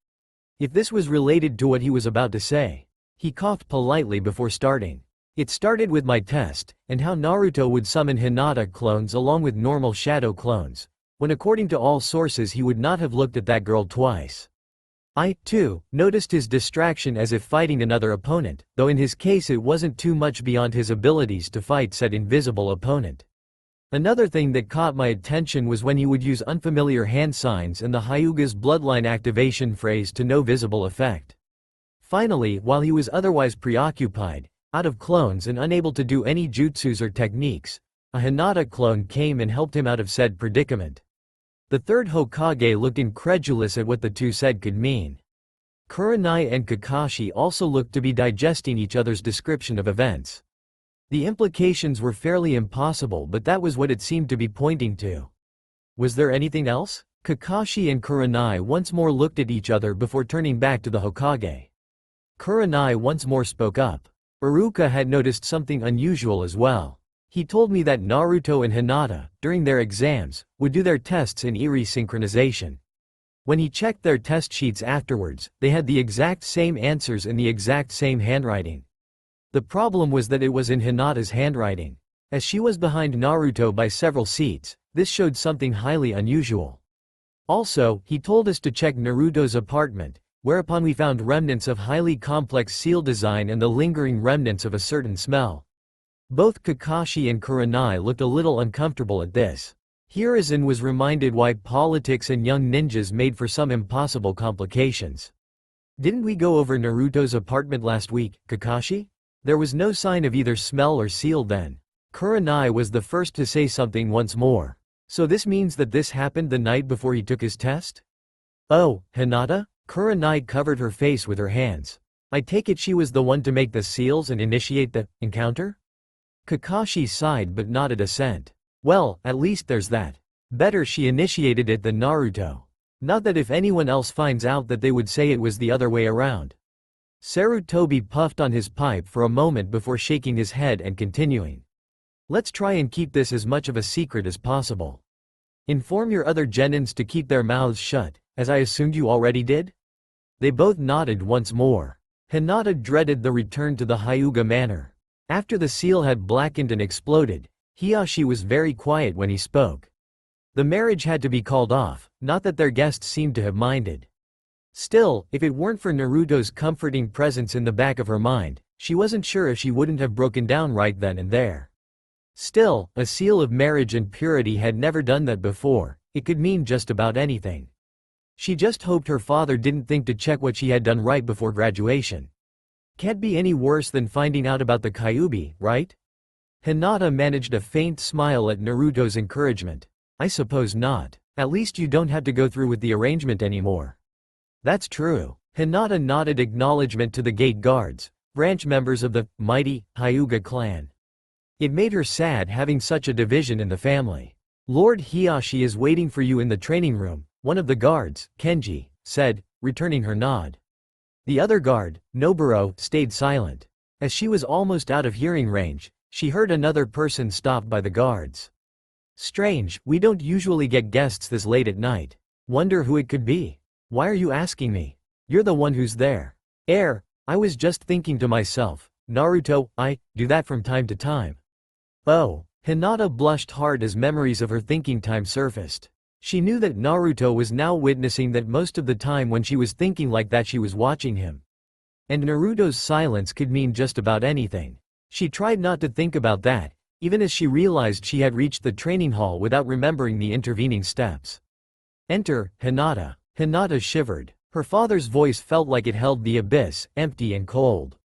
If this was related to what he was about to say. He coughed politely before starting. It started with my test, and how Naruto would summon Hinata clones along with normal shadow clones, when according to all sources he would not have looked at that girl twice. I, too, noticed his distraction as if fighting another opponent, though in his case it wasn't too much beyond his abilities to fight said invisible opponent. Another thing that caught my attention was when he would use unfamiliar hand signs and the Hyuga's bloodline activation phrase to no visible effect. Finally, while he was otherwise preoccupied, out of clones and unable to do any jutsus or techniques, a Hinata clone came and helped him out of said predicament. The third Hokage looked incredulous at what the two said could mean. Kurenai and Kakashi also looked to be digesting each other's description of events. The implications were fairly impossible, but that was what it seemed to be pointing to. Was there anything else? Kakashi and Kurenai once more looked at each other before turning back to the Hokage. Kurenai once more spoke up. Iruka had noticed something unusual as well. He told me that Naruto and Hinata, during their exams, would do their tests in eerie synchronization. When he checked their test sheets afterwards, they had the exact same answers in the exact same handwriting. The problem was that it was in Hinata's handwriting. As she was behind Naruto by several seats, this showed something highly unusual. Also, he told us to check Naruto's apartment, whereupon we found remnants of highly complex seal design and the lingering remnants of a certain smell. Both Kakashi and Kurenai looked a little uncomfortable at this. Hiruzen was reminded why politics and young ninjas made for some impossible complications. Didn't we go over Naruto's apartment last week, Kakashi? There was no sign of either smell or seal then. Kurenai was the first to say something once more. So this means that this happened the night before he took his test? Oh, Hinata? Kurenai covered her face with her hands. I take it she was the one to make the seals and initiate the encounter? Kakashi sighed but nodded assent. Well, at least there's that. Better she initiated it than Naruto. Not that if anyone else finds out that they would say it was the other way around. Sarutobi puffed on his pipe for a moment before shaking his head and continuing. Let's try and keep this as much of a secret as possible. Inform your other genins to keep their mouths shut, as I assumed you already did? They both nodded once more. Hinata dreaded the return to the Hyuga manor. After the seal had blackened and exploded, Hiyashi was very quiet when he spoke. The marriage had to be called off, not that their guests seemed to have minded. Still, if it weren't for Naruto's comforting presence in the back of her mind, she wasn't sure if she wouldn't have broken down right then and there. Still, a seal of marriage and purity had never done that before. It could mean just about anything. She just hoped her father didn't think to check what she had done right before graduation. Can't be any worse than finding out about the Kyuubi, right? Hinata managed a faint smile at Naruto's encouragement. I suppose not. At least you don't have to go through with the arrangement anymore. That's true. Hinata nodded acknowledgement to the gate guards, branch members of the mighty Hyuga clan. It made her sad having such a division in the family. Lord Hiyashi is waiting for you in the training room, one of the guards, Kenji, said, returning her nod. The other guard, Noburo, stayed silent. As she was almost out of hearing range, she heard another person stopped by the guards. Strange, we don't usually get guests this late at night. Wonder who it could be. Why are you asking me? You're the one who's there. I was just thinking to myself, Naruto, I do that from time to time. Oh, Hinata blushed hard as memories of her thinking time surfaced. She knew that Naruto was now witnessing that most of the time when she was thinking like that she was watching him. And Naruto's silence could mean just about anything. She tried not to think about that, even as she realized she had reached the training hall without remembering the intervening steps. Enter, Hinata. Hinata shivered. Her father's voice felt like it held the abyss, empty and cold.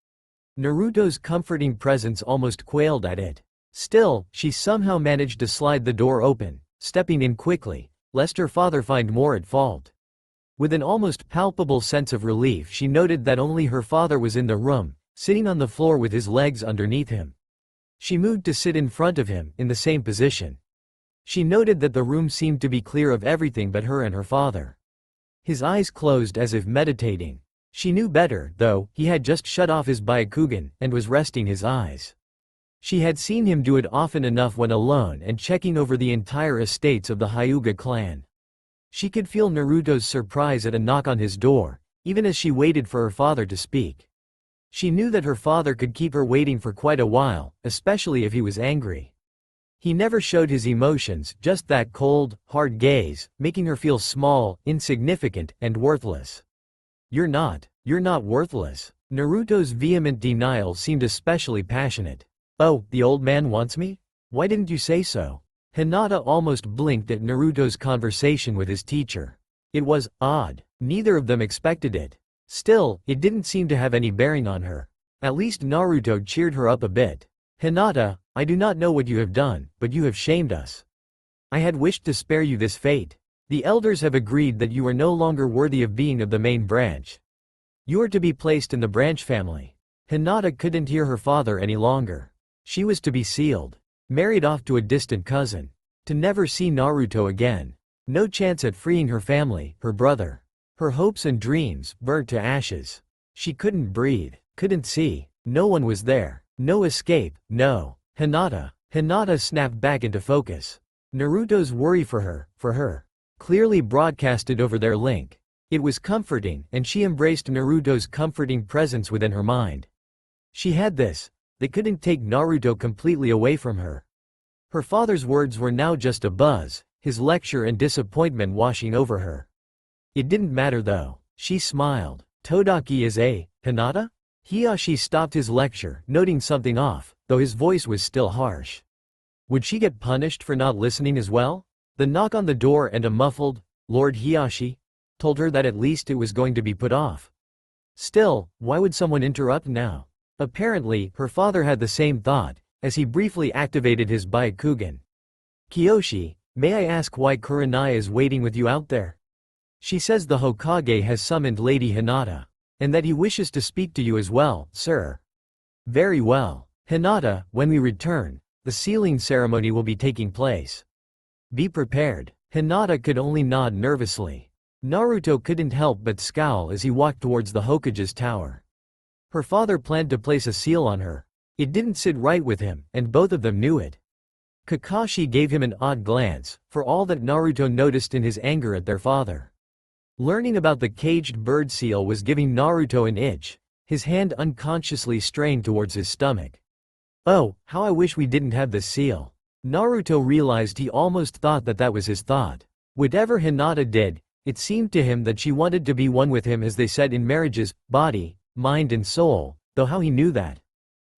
Naruto's comforting presence almost quailed at it. Still, she somehow managed to slide the door open, stepping in quickly, lest her father find more at fault. With an almost palpable sense of relief, she noted that only her father was in the room, sitting on the floor with his legs underneath him. She moved to sit in front of him, in the same position. She noted that the room seemed to be clear of everything but her and her father. His eyes closed as if meditating. She knew better, though, he had just shut off his Byakugan, and was resting his eyes. She had seen him do it often enough when alone and checking over the entire estates of the Hyuga clan. She could feel Naruto's surprise at a knock on his door, even as she waited for her father to speak. She knew that her father could keep her waiting for quite a while, especially if he was angry. He never showed his emotions, just that cold, hard gaze, making her feel small, insignificant, and worthless. You're not worthless. Naruto's vehement denial seemed especially passionate. Oh, the old man wants me? Why didn't you say so? Hinata almost blinked at Naruto's conversation with his teacher. It was odd. Neither of them expected it. Still, it didn't seem to have any bearing on her. At least Naruto cheered her up a bit. Hinata, I do not know what you have done, but you have shamed us. I had wished to spare you this fate. The elders have agreed that you are no longer worthy of being of the main branch. You are to be placed in the branch family. Hinata couldn't hear her father any longer. She was to be sealed. Married off to a distant cousin. To never see Naruto again. No chance at freeing her family, her brother. Her hopes and dreams, burnt to ashes. She couldn't breathe, couldn't see. No one was there. No escape, no. Hinata. Hinata snapped back into focus. Naruto's worry for her. Clearly broadcasted over their link. It was comforting, and she embraced Naruto's comforting presence within her mind. She had this. They couldn't take Naruto completely away from her. Her father's words were now just a buzz, his lecture and disappointment washing over her. It didn't matter though. She smiled. Todaki is a Hinata? Hiyashi stopped his lecture, noting something off, though his voice was still harsh. Would she get punished for not listening as well? The knock on the door and a muffled, Lord Hiyashi, told her that at least it was going to be put off. Still, why would someone interrupt now? Apparently, her father had the same thought, as he briefly activated his Byakugan. Kiyoshi, may I ask why Kurenai is waiting with you out there? She says the Hokage has summoned Lady Hinata, and that he wishes to speak to you as well, sir. Very well. Hinata, when we return, the sealing ceremony will be taking place. Be prepared. Hinata could only nod nervously. Naruto couldn't help but scowl as he walked towards the Hokage's tower. Her father planned to place a seal on her. It didn't sit right with him, and both of them knew it. Kakashi gave him an odd glance, for all that Naruto noticed in his anger at their father. Learning about the caged bird seal was giving Naruto an itch, his hand unconsciously straying towards his stomach. Oh, how I wish we didn't have this seal. Naruto realized he almost thought that was his thought. Whatever Hinata did, it seemed to him that she wanted to be one with him as they said in marriages, body, mind and soul, though how he knew that.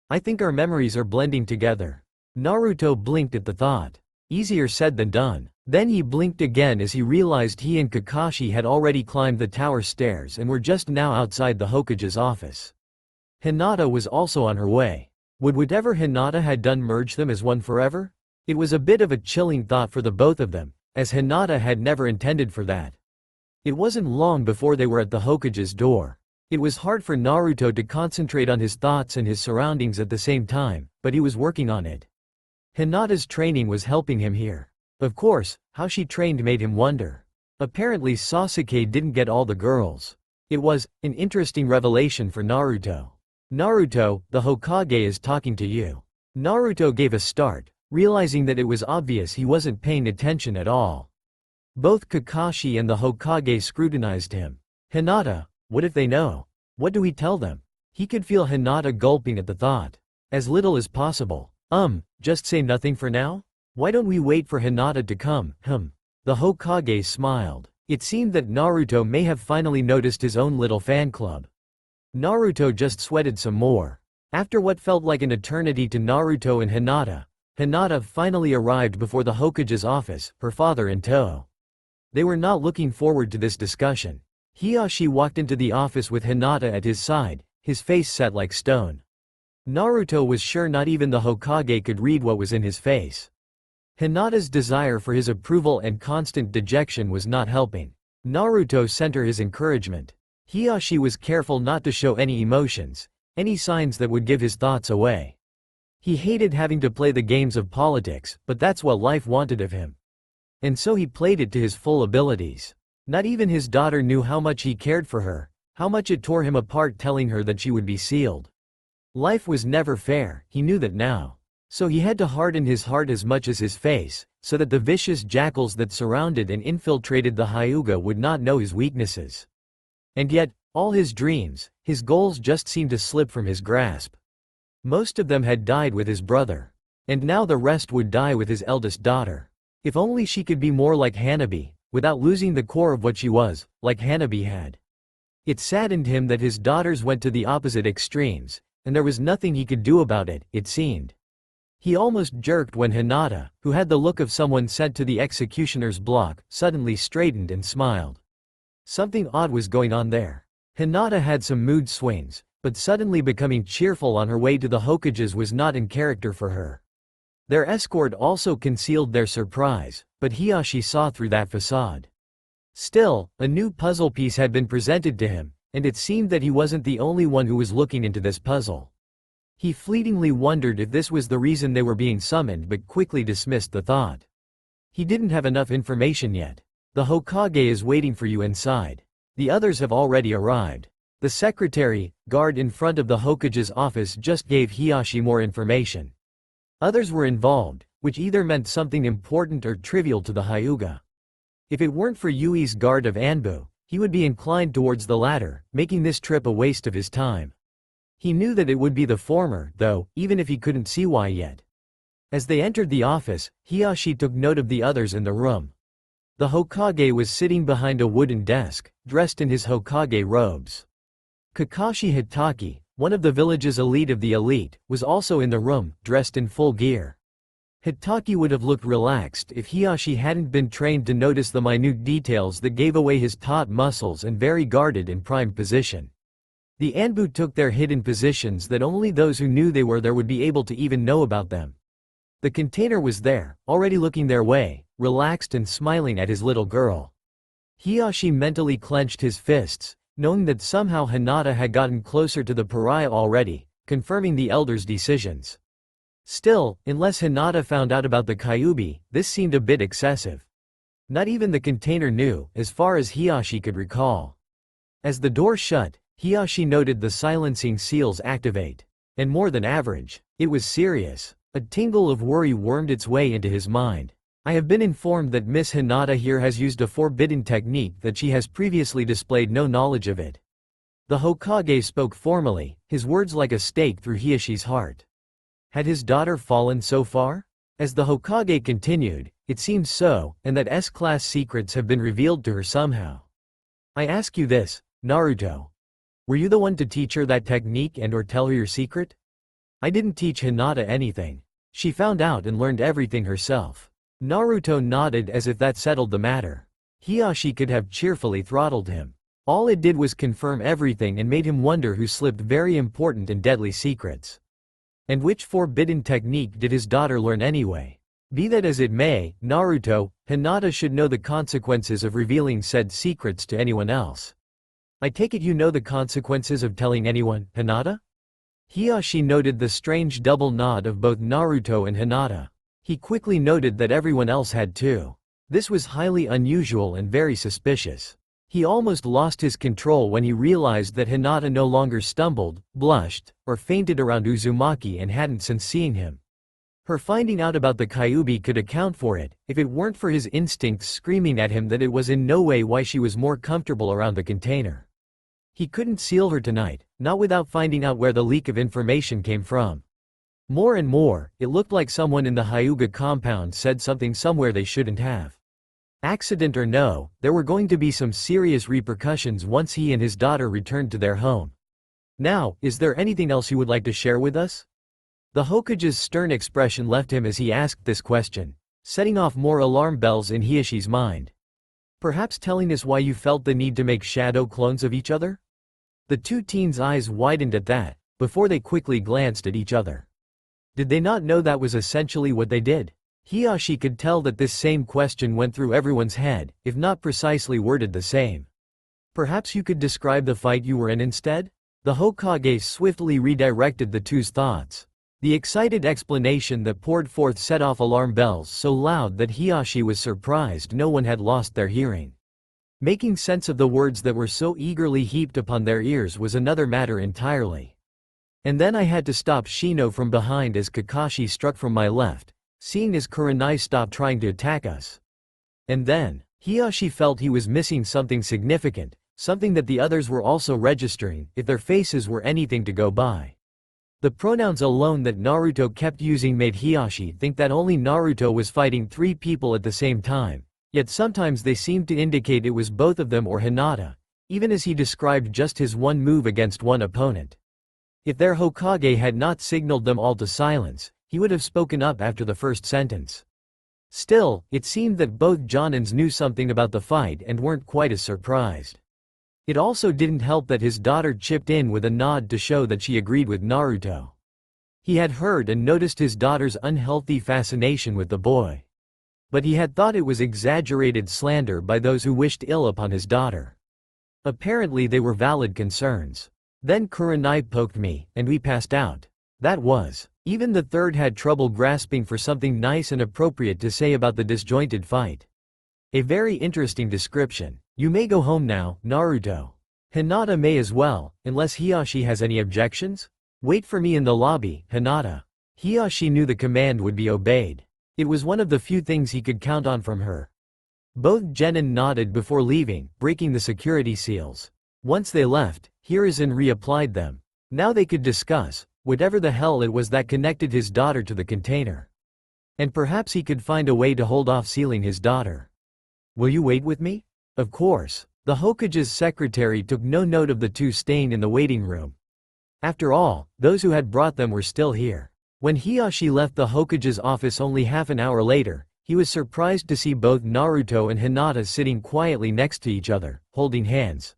I think our memories are blending together. Naruto blinked at the thought. Easier said than done. Then he blinked again as he realized he and Kakashi had already climbed the tower stairs and were just now outside the Hokage's office. Hinata was also on her way. Would whatever Hinata had done merge them as one forever? It was a bit of a chilling thought for the both of them, as Hinata had never intended for that. It wasn't long before they were at the Hokage's door. It was hard for Naruto to concentrate on his thoughts and his surroundings at the same time, but he was working on it. Hinata's training was helping him here. Of course, how she trained made him wonder. Apparently Sasuke didn't get all the girls. It was an interesting revelation for Naruto. Naruto, the Hokage is talking to you. Naruto gave a start, realizing that it was obvious he wasn't paying attention at all. Both Kakashi and the Hokage scrutinized him. Hinata, what if they know? What do we tell them? He could feel Hinata gulping at the thought. As little as possible. Just say nothing for now? Why don't we wait for Hinata to come? The Hokage smiled. It seemed that Naruto may have finally noticed his own little fan club. Naruto just sweated some more. After what felt like an eternity to Naruto and Hinata, Hinata finally arrived before the Hokage's office, her father in tow. They were not looking forward to this discussion. Hiyashi walked into the office with Hinata at his side, his face set like stone. Naruto was sure not even the Hokage could read what was in his face. Hinata's desire for his approval and constant dejection was not helping. Naruto sent her his encouragement. Hiyashi was careful not to show any emotions, any signs that would give his thoughts away. He hated having to play the games of politics, but that's what life wanted of him. And so he played it to his full abilities. Not even his daughter knew how much he cared for her, how much it tore him apart telling her that she would be sealed. Life was never fair, he knew that now. So he had to harden his heart as much as his face, so that the vicious jackals that surrounded and infiltrated the Hyuga would not know his weaknesses. And yet, all his dreams, his goals just seemed to slip from his grasp. Most of them had died with his brother. And now the rest would die with his eldest daughter. If only she could be more like Hanabi, without losing the core of what she was, like Hanabi had. It saddened him that his daughters went to the opposite extremes, and there was nothing he could do about it, it seemed. He almost jerked when Hinata, who had the look of someone sent to the executioner's block, suddenly straightened and smiled. Something odd was going on there. Hinata had some mood swings, but suddenly becoming cheerful on her way to the Hokage's was not in character for her. Their escort also concealed their surprise, but Hiyashi saw through that facade. Still, a new puzzle piece had been presented to him, and it seemed that he wasn't the only one who was looking into this puzzle. He fleetingly wondered if this was the reason they were being summoned but quickly dismissed the thought. He didn't have enough information yet. The Hokage is waiting for you inside. The others have already arrived. The secretary, guard in front of the Hokage's office just gave Hiyashi more information. Others were involved, which either meant something important or trivial to the Hyuga. If it weren't for Yui's guard of Anbu, he would be inclined towards the latter, making this trip a waste of his time. He knew that it would be the former, though, even if he couldn't see why yet. As they entered the office, Hiyashi took note of the others in the room. The Hokage was sitting behind a wooden desk, dressed in his Hokage robes. Kakashi Hitaki, one of the village's elite of the elite, was also in the room, dressed in full gear. Hitaki would have looked relaxed if Hiyashi hadn't been trained to notice the minute details that gave away his taut muscles and very guarded in prime position. The Anbu took their hidden positions that only those who knew they were there would be able to even know about them. The container was there, already looking their way, relaxed and smiling at his little girl. Hiyashi mentally clenched his fists, knowing that somehow Hinata had gotten closer to the pariah already, confirming the elder's decisions. Still, unless Hinata found out about the Kyuubi, this seemed a bit excessive. Not even the container knew, as far as Hiyashi could recall. As the door shut, Hiyashi noted the silencing seals activate. And more than average. It was serious. A tingle of worry wormed its way into his mind. I have been informed that Miss Hinata here has used a forbidden technique that she has previously displayed no knowledge of it. The Hokage spoke formally, his words like a stake through Hiyashi's heart. Had his daughter fallen so far? As the Hokage continued, it seems so, and that S-class secrets have been revealed to her somehow. I ask you this, Naruto. Were you the one to teach her that technique and or tell her your secret? I didn't teach Hinata anything. She found out and learned everything herself. Naruto nodded as if that settled the matter. Hiyashi could have cheerfully throttled him. All it did was confirm everything and made him wonder who slipped very important and deadly secrets. And which forbidden technique did his daughter learn anyway? Be that as it may, Naruto, Hinata should know the consequences of revealing said secrets to anyone else. I take it you know the consequences of telling anyone, Hinata? Hiyashi noted the strange double nod of both Naruto and Hinata. He quickly noted that everyone else had too. This was highly unusual and very suspicious. He almost lost his control when he realized that Hinata no longer stumbled, blushed, or fainted around Uzumaki and hadn't since seeing him. Her finding out about the Kyuubi could account for it, if it weren't for his instincts screaming at him that it was in no way why she was more comfortable around the container. He couldn't seal her tonight, not without finding out where the leak of information came from. More and more, it looked like someone in the Hyuga compound said something somewhere they shouldn't have. Accident or no, there were going to be some serious repercussions once he and his daughter returned to their home. Now, is there anything else you would like to share with us? The Hokage's stern expression left him as he asked this question, setting off more alarm bells in Hiyashi's mind. Perhaps telling us why you felt the need to make shadow clones of each other? The two teens' eyes widened at that, before they quickly glanced at each other. Did they not know that was essentially what they did? Hiyashi could tell that this same question went through everyone's head, if not precisely worded the same. Perhaps you could describe the fight you were in instead? The Hokage swiftly redirected the two's thoughts. The excited explanation that poured forth set off alarm bells so loud that Hiyashi was surprised no one had lost their hearing. Making sense of the words that were so eagerly heaped upon their ears was another matter entirely. And then I had to stop Shino from behind as Kakashi struck from my left, seeing as Kurenai stopped trying to attack us. And then, Hiyashi felt he was missing something significant, something that the others were also registering, if their faces were anything to go by. The pronouns alone that Naruto kept using made Hiyashi think that only Naruto was fighting three people at the same time, yet sometimes they seemed to indicate it was both of them or Hinata, even as he described just his one move against one opponent. If their Hokage had not signaled them all to silence, he would have spoken up after the first sentence. Still, it seemed that both Jonins knew something about the fight and weren't quite as surprised. It also didn't help that his daughter chipped in with a nod to show that she agreed with Naruto. He had heard and noticed his daughter's unhealthy fascination with the boy. But he had thought it was exaggerated slander by those who wished ill upon his daughter. Apparently they were valid concerns. Then Kurenai poked me, and we passed out. That was. Even the third had trouble grasping for something nice and appropriate to say about the disjointed fight. A very interesting description. You may go home now, Naruto. Hinata may as well, unless Hiyashi has any objections? Wait for me in the lobby, Hinata. Hiyashi knew the command would be obeyed. It was one of the few things he could count on from her. Both Genin nodded before leaving, breaking the security seals. Once they left, Hiruzen reapplied them. Now they could discuss whatever the hell it was that connected his daughter to the container. And perhaps he could find a way to hold off sealing his daughter. Will you wait with me? Of course. The Hokage's secretary took no note of the two staying in the waiting room. After all, those who had brought them were still here. When Hiyashi left the Hokage's office only half an hour later, he was surprised to see both Naruto and Hinata sitting quietly next to each other, holding hands.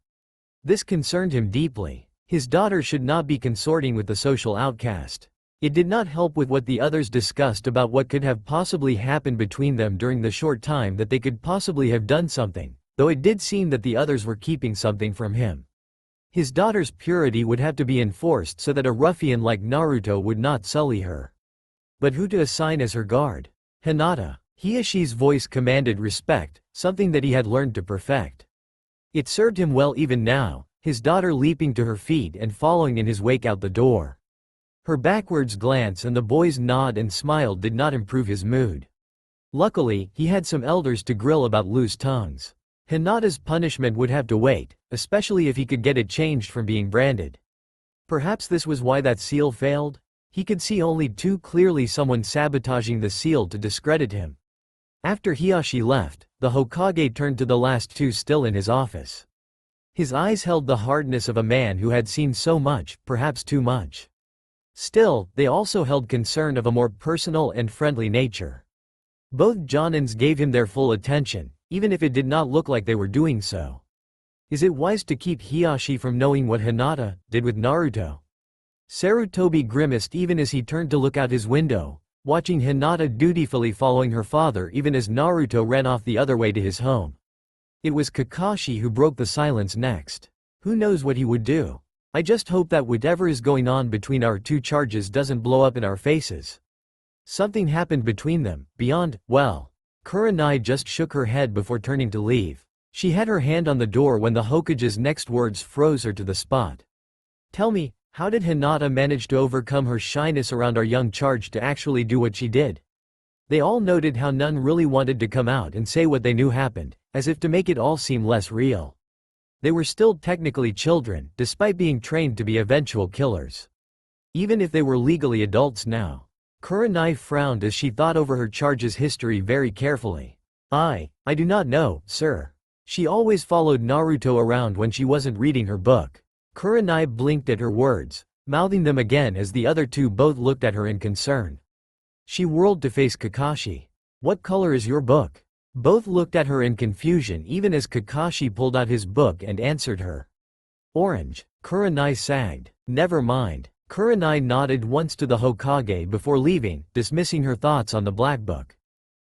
This concerned him deeply. His daughter should not be consorting with the social outcast. It did not help with what the others discussed about what could have possibly happened between them during the short time that they could possibly have done something, though it did seem that the others were keeping something from him. His daughter's purity would have to be enforced so that a ruffian like Naruto would not sully her. But who to assign as her guard? Hinata. Hiyashi's voice commanded respect, something that he had learned to perfect. It served him well even now, his daughter leaping to her feet and following in his wake out the door. Her backwards glance and the boy's nod and smile did not improve his mood. Luckily, he had some elders to grill about loose tongues. Hinata's punishment would have to wait, especially if he could get it changed from being branded. Perhaps this was why that seal failed? He could see only too clearly someone sabotaging the seal to discredit him. After Hiyashi left, the Hokage turned to the last two still in his office. His eyes held the hardness of a man who had seen so much, perhaps too much. Still, they also held concern of a more personal and friendly nature. Both Jonins gave him their full attention, even if it did not look like they were doing so. Is it wise to keep Hiyashi from knowing what Hinata did with Naruto? Sarutobi grimaced even as he turned to look out his window, watching Hinata dutifully following her father even as Naruto ran off the other way to his home. It was Kakashi who broke the silence next. Who knows what he would do? I just hope that whatever is going on between our two charges doesn't blow up in our faces. Something happened between them, beyond, well. Kurenai just shook her head before turning to leave. She had her hand on the door when the Hokage's next words froze her to the spot. Tell me, how did Hinata manage to overcome her shyness around our young charge to actually do what she did? They all noted how none really wanted to come out and say what they knew happened, as if to make it all seem less real. They were still technically children, despite being trained to be eventual killers. Even if they were legally adults now. Kurenai frowned as she thought over her charge's history very carefully. I do not know, sir. She always followed Naruto around when she wasn't reading her book. Kurenai blinked at her words, mouthing them again as the other two both looked at her in concern. She whirled to face Kakashi. What color is your book? Both looked at her in confusion even as Kakashi pulled out his book and answered her. Orange. Kurenai sagged. Never mind. Kurenai nodded once to the Hokage before leaving, dismissing her thoughts on the black book.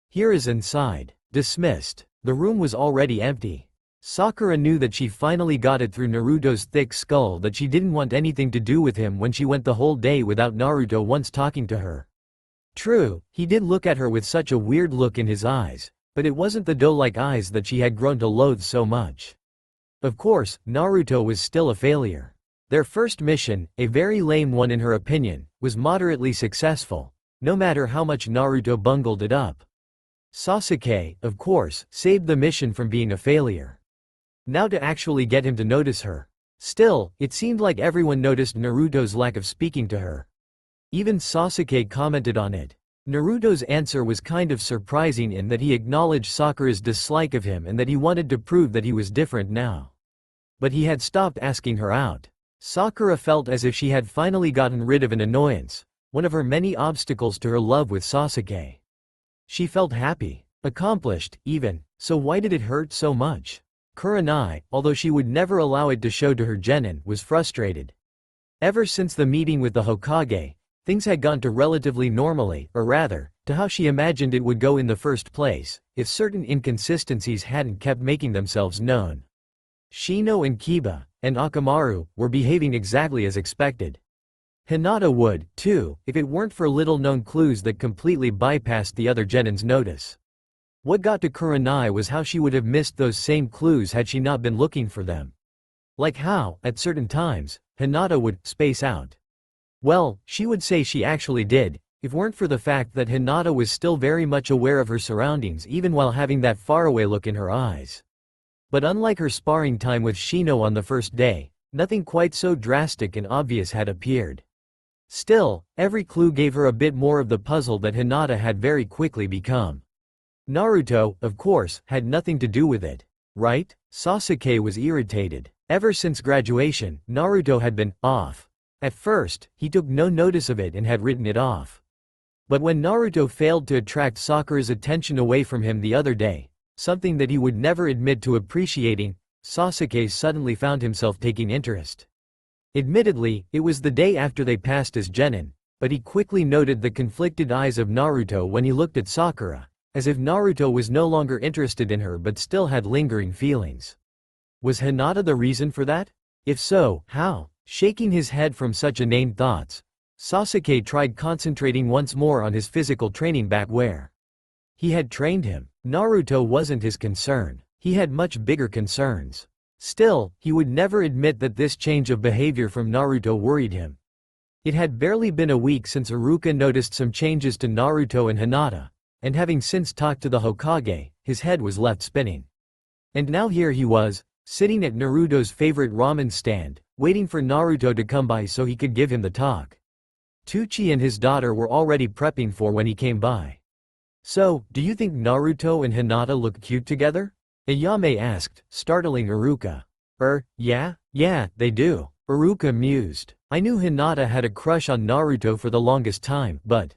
Here is inside. Dismissed. The room was already empty. Sakura knew that she finally got it through Naruto's thick skull that she didn't want anything to do with him when she went the whole day without Naruto once talking to her. True, he did look at her with such a weird look in his eyes, but it wasn't the doe-like eyes that she had grown to loathe so much. Of course, Naruto was still a failure. Their first mission, a very lame one in her opinion, was moderately successful, no matter how much Naruto bungled it up. Sasuke, of course, saved the mission from being a failure. Now to actually get him to notice her. Still, it seemed like everyone noticed Naruto's lack of speaking to her. Even Sasuke commented on it. Naruto's answer was kind of surprising in that he acknowledged Sakura's dislike of him and that he wanted to prove that he was different now. But he had stopped asking her out. Sakura felt as if she had finally gotten rid of an annoyance, one of her many obstacles to her love with Sasuke. She felt happy, accomplished, even, so why did it hurt so much? Kurenai, although she would never allow it to show to her genin, was frustrated. Ever since the meeting with the Hokage, things had gone to relatively normally, or rather, to how she imagined it would go in the first place, if certain inconsistencies hadn't kept making themselves known. Shino and Kiba, and Akamaru, were behaving exactly as expected. Hinata would, too, if it weren't for little-known clues that completely bypassed the other genin's notice. What got to Kurenai was how she would have missed those same clues had she not been looking for them. Like how, at certain times, Hinata would space out. Well, she would say she actually did, if weren't for the fact that Hinata was still very much aware of her surroundings even while having that faraway look in her eyes. But unlike her sparring time with Shino on the first day, nothing quite so drastic and obvious had appeared. Still, every clue gave her a bit more of the puzzle that Hinata had very quickly become. Naruto, of course, had nothing to do with it. Right? Sasuke was irritated. Ever since graduation, Naruto had been off. At first, he took no notice of it and had written it off. But when Naruto failed to attract Sakura's attention away from him the other day, something that he would never admit to appreciating, Sasuke suddenly found himself taking interest. Admittedly, it was the day after they passed as genin, but he quickly noted the conflicted eyes of Naruto when he looked at Sakura, as if Naruto was no longer interested in her but still had lingering feelings. Was Hinata the reason for that? If so, how? Shaking his head from such inane thoughts, Sasuke tried concentrating once more on his physical training back where he had trained him. Naruto wasn't his concern. He had much bigger concerns. Still, he would never admit that this change of behavior from Naruto worried him. It had barely been a week since Iruka noticed some changes to Naruto and Hinata, and having since talked to the Hokage, his head was left spinning. And now here he was, sitting at Naruto's favorite ramen stand, waiting for Naruto to come by so he could give him the talk. Tucci and his daughter were already prepping for when he came by. So, do you think Naruto and Hinata look cute together? Ayame asked, startling Iruka. Yeah, they do. Iruka mused. I knew Hinata had a crush on Naruto for the longest time, but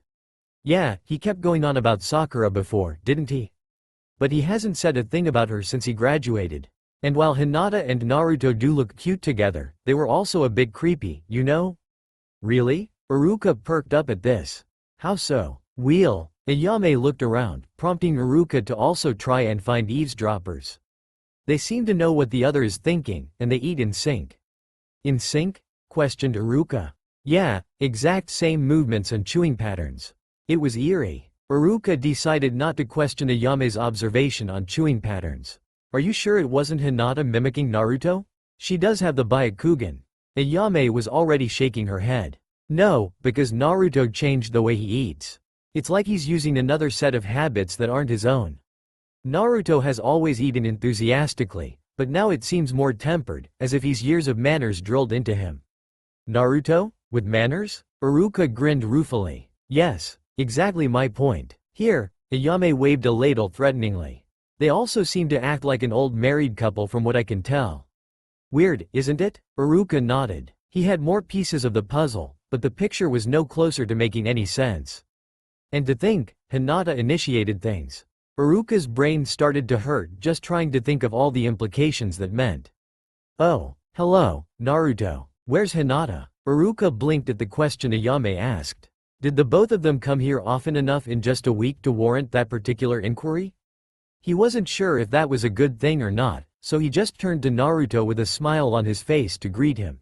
yeah, he kept going on about Sakura before, didn't he? But he hasn't said a thing about her since he graduated. And while Hinata and Naruto do look cute together, they were also a bit creepy, you know? Really? Iruka perked up at this. How so? Wheel. Ayame looked around, prompting Iruka to also try and find eavesdroppers. They seem to know what the other is thinking, and they eat in sync. In sync? Questioned Iruka. Yeah, exact same movements and chewing patterns. It was eerie. Iruka decided not to question Ayame's observation on chewing patterns. Are you sure it wasn't Hinata mimicking Naruto? She does have the Byakugan. Ayame was already shaking her head. No, because Naruto changed the way he eats. It's like he's using another set of habits that aren't his own. Naruto has always eaten enthusiastically, but now it seems more tempered, as if he's years of manners drilled into him. Naruto? With manners? Iruka grinned ruefully. Yes, exactly my point. Here, Ayame waved a ladle threateningly. They also seem to act like an old married couple from what I can tell. Weird, isn't it? Iruka nodded. He had more pieces of the puzzle, but the picture was no closer to making any sense. And to think, Hinata initiated things. Iruka's brain started to hurt just trying to think of all the implications that meant. Oh, hello, Naruto. Where's Hinata? Iruka blinked at the question Ayame asked. Did the both of them come here often enough in just a week to warrant that particular inquiry? He wasn't sure if that was a good thing or not, so he just turned to Naruto with a smile on his face to greet him.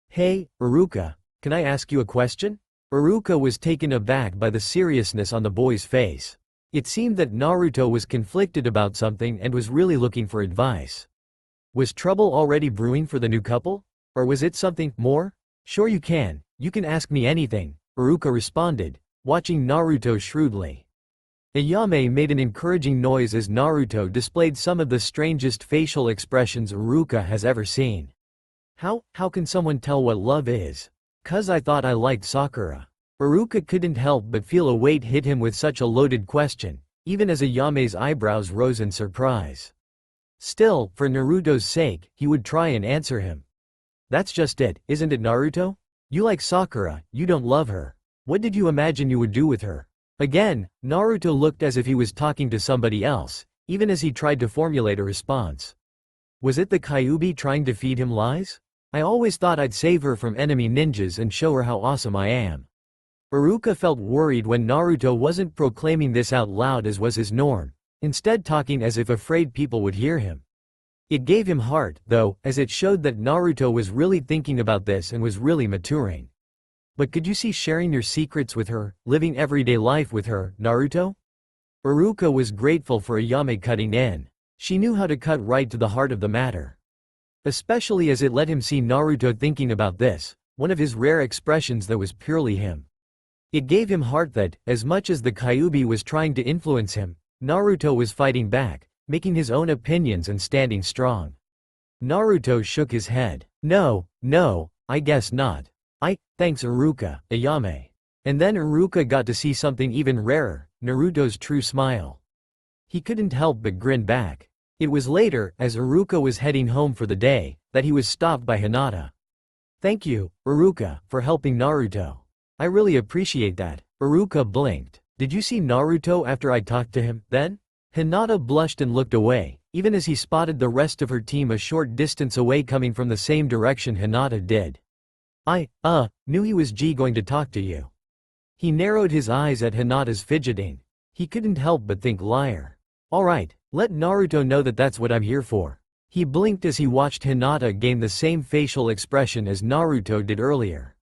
Hey, Iruka, can I ask you a question? Iruka was taken aback by the seriousness on the boy's face. It seemed that Naruto was conflicted about something and was really looking for advice. Was trouble already brewing for the new couple? Or was it something more? Sure you can ask me anything, Iruka responded, watching Naruto shrewdly. Ayame made an encouraging noise as Naruto displayed some of the strangest facial expressions Iruka has ever seen. How can someone tell what love is? 'Cause I thought I liked Sakura. Iruka couldn't help but feel a weight hit him with such a loaded question, even as Ayame's eyebrows rose in surprise. Still, for Naruto's sake, he would try and answer him. That's just it, isn't it, Naruto? You like Sakura, you don't love her. What did you imagine you would do with her? Again, Naruto looked as if he was talking to somebody else, even as he tried to formulate a response. Was it the Kyuubi trying to feed him lies? I always thought I'd save her from enemy ninjas and show her how awesome I am. Iruka felt worried when Naruto wasn't proclaiming this out loud as was his norm, instead talking as if afraid people would hear him. It gave him heart, though, as it showed that Naruto was really thinking about this and was really maturing. But could you see sharing your secrets with her, living everyday life with her, Naruto? Iruka was grateful for Ayame cutting in. She knew how to cut right to the heart of the matter. Especially as it let him see Naruto thinking about this, one of his rare expressions that was purely him. It gave him heart that, as much as the Kyuubi was trying to influence him, Naruto was fighting back, making his own opinions and standing strong. Naruto shook his head. No, I guess not. Thanks Iruka, Ayame. And then Iruka got to see something even rarer, Naruto's true smile. He couldn't help but grin back. It was later, as Iruka was heading home for the day, that he was stopped by Hinata. Thank you, Iruka, for helping Naruto. I really appreciate that. Iruka blinked. Did you see Naruto after I talked to him, then? Hinata blushed and looked away, even as he spotted the rest of her team a short distance away coming from the same direction Hinata did. I knew he was going to talk to you. He narrowed his eyes at Hinata's fidgeting. He couldn't help but think liar. Alright, let Naruto know that that's what I'm here for. He blinked as he watched Hinata gain the same facial expression as Naruto did earlier.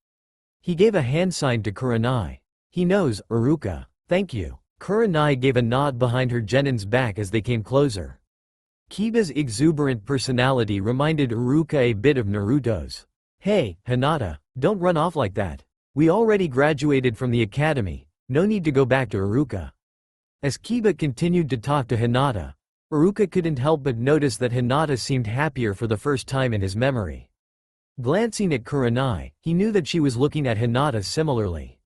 He gave a hand sign to Kurenai. He knows, Iruka. Thank you. Kurenai gave a nod behind her genin's back as they came closer. Kiba's exuberant personality reminded Iruka a bit of Naruto's. Hey, Hinata, don't run off like that. We already graduated from the academy, no need to go back to Iruka. As Kiba continued to talk to Hinata, Iruka couldn't help but notice that Hinata seemed happier for the first time in his memory. Glancing at Kurenai, he knew that she was looking at Hinata similarly.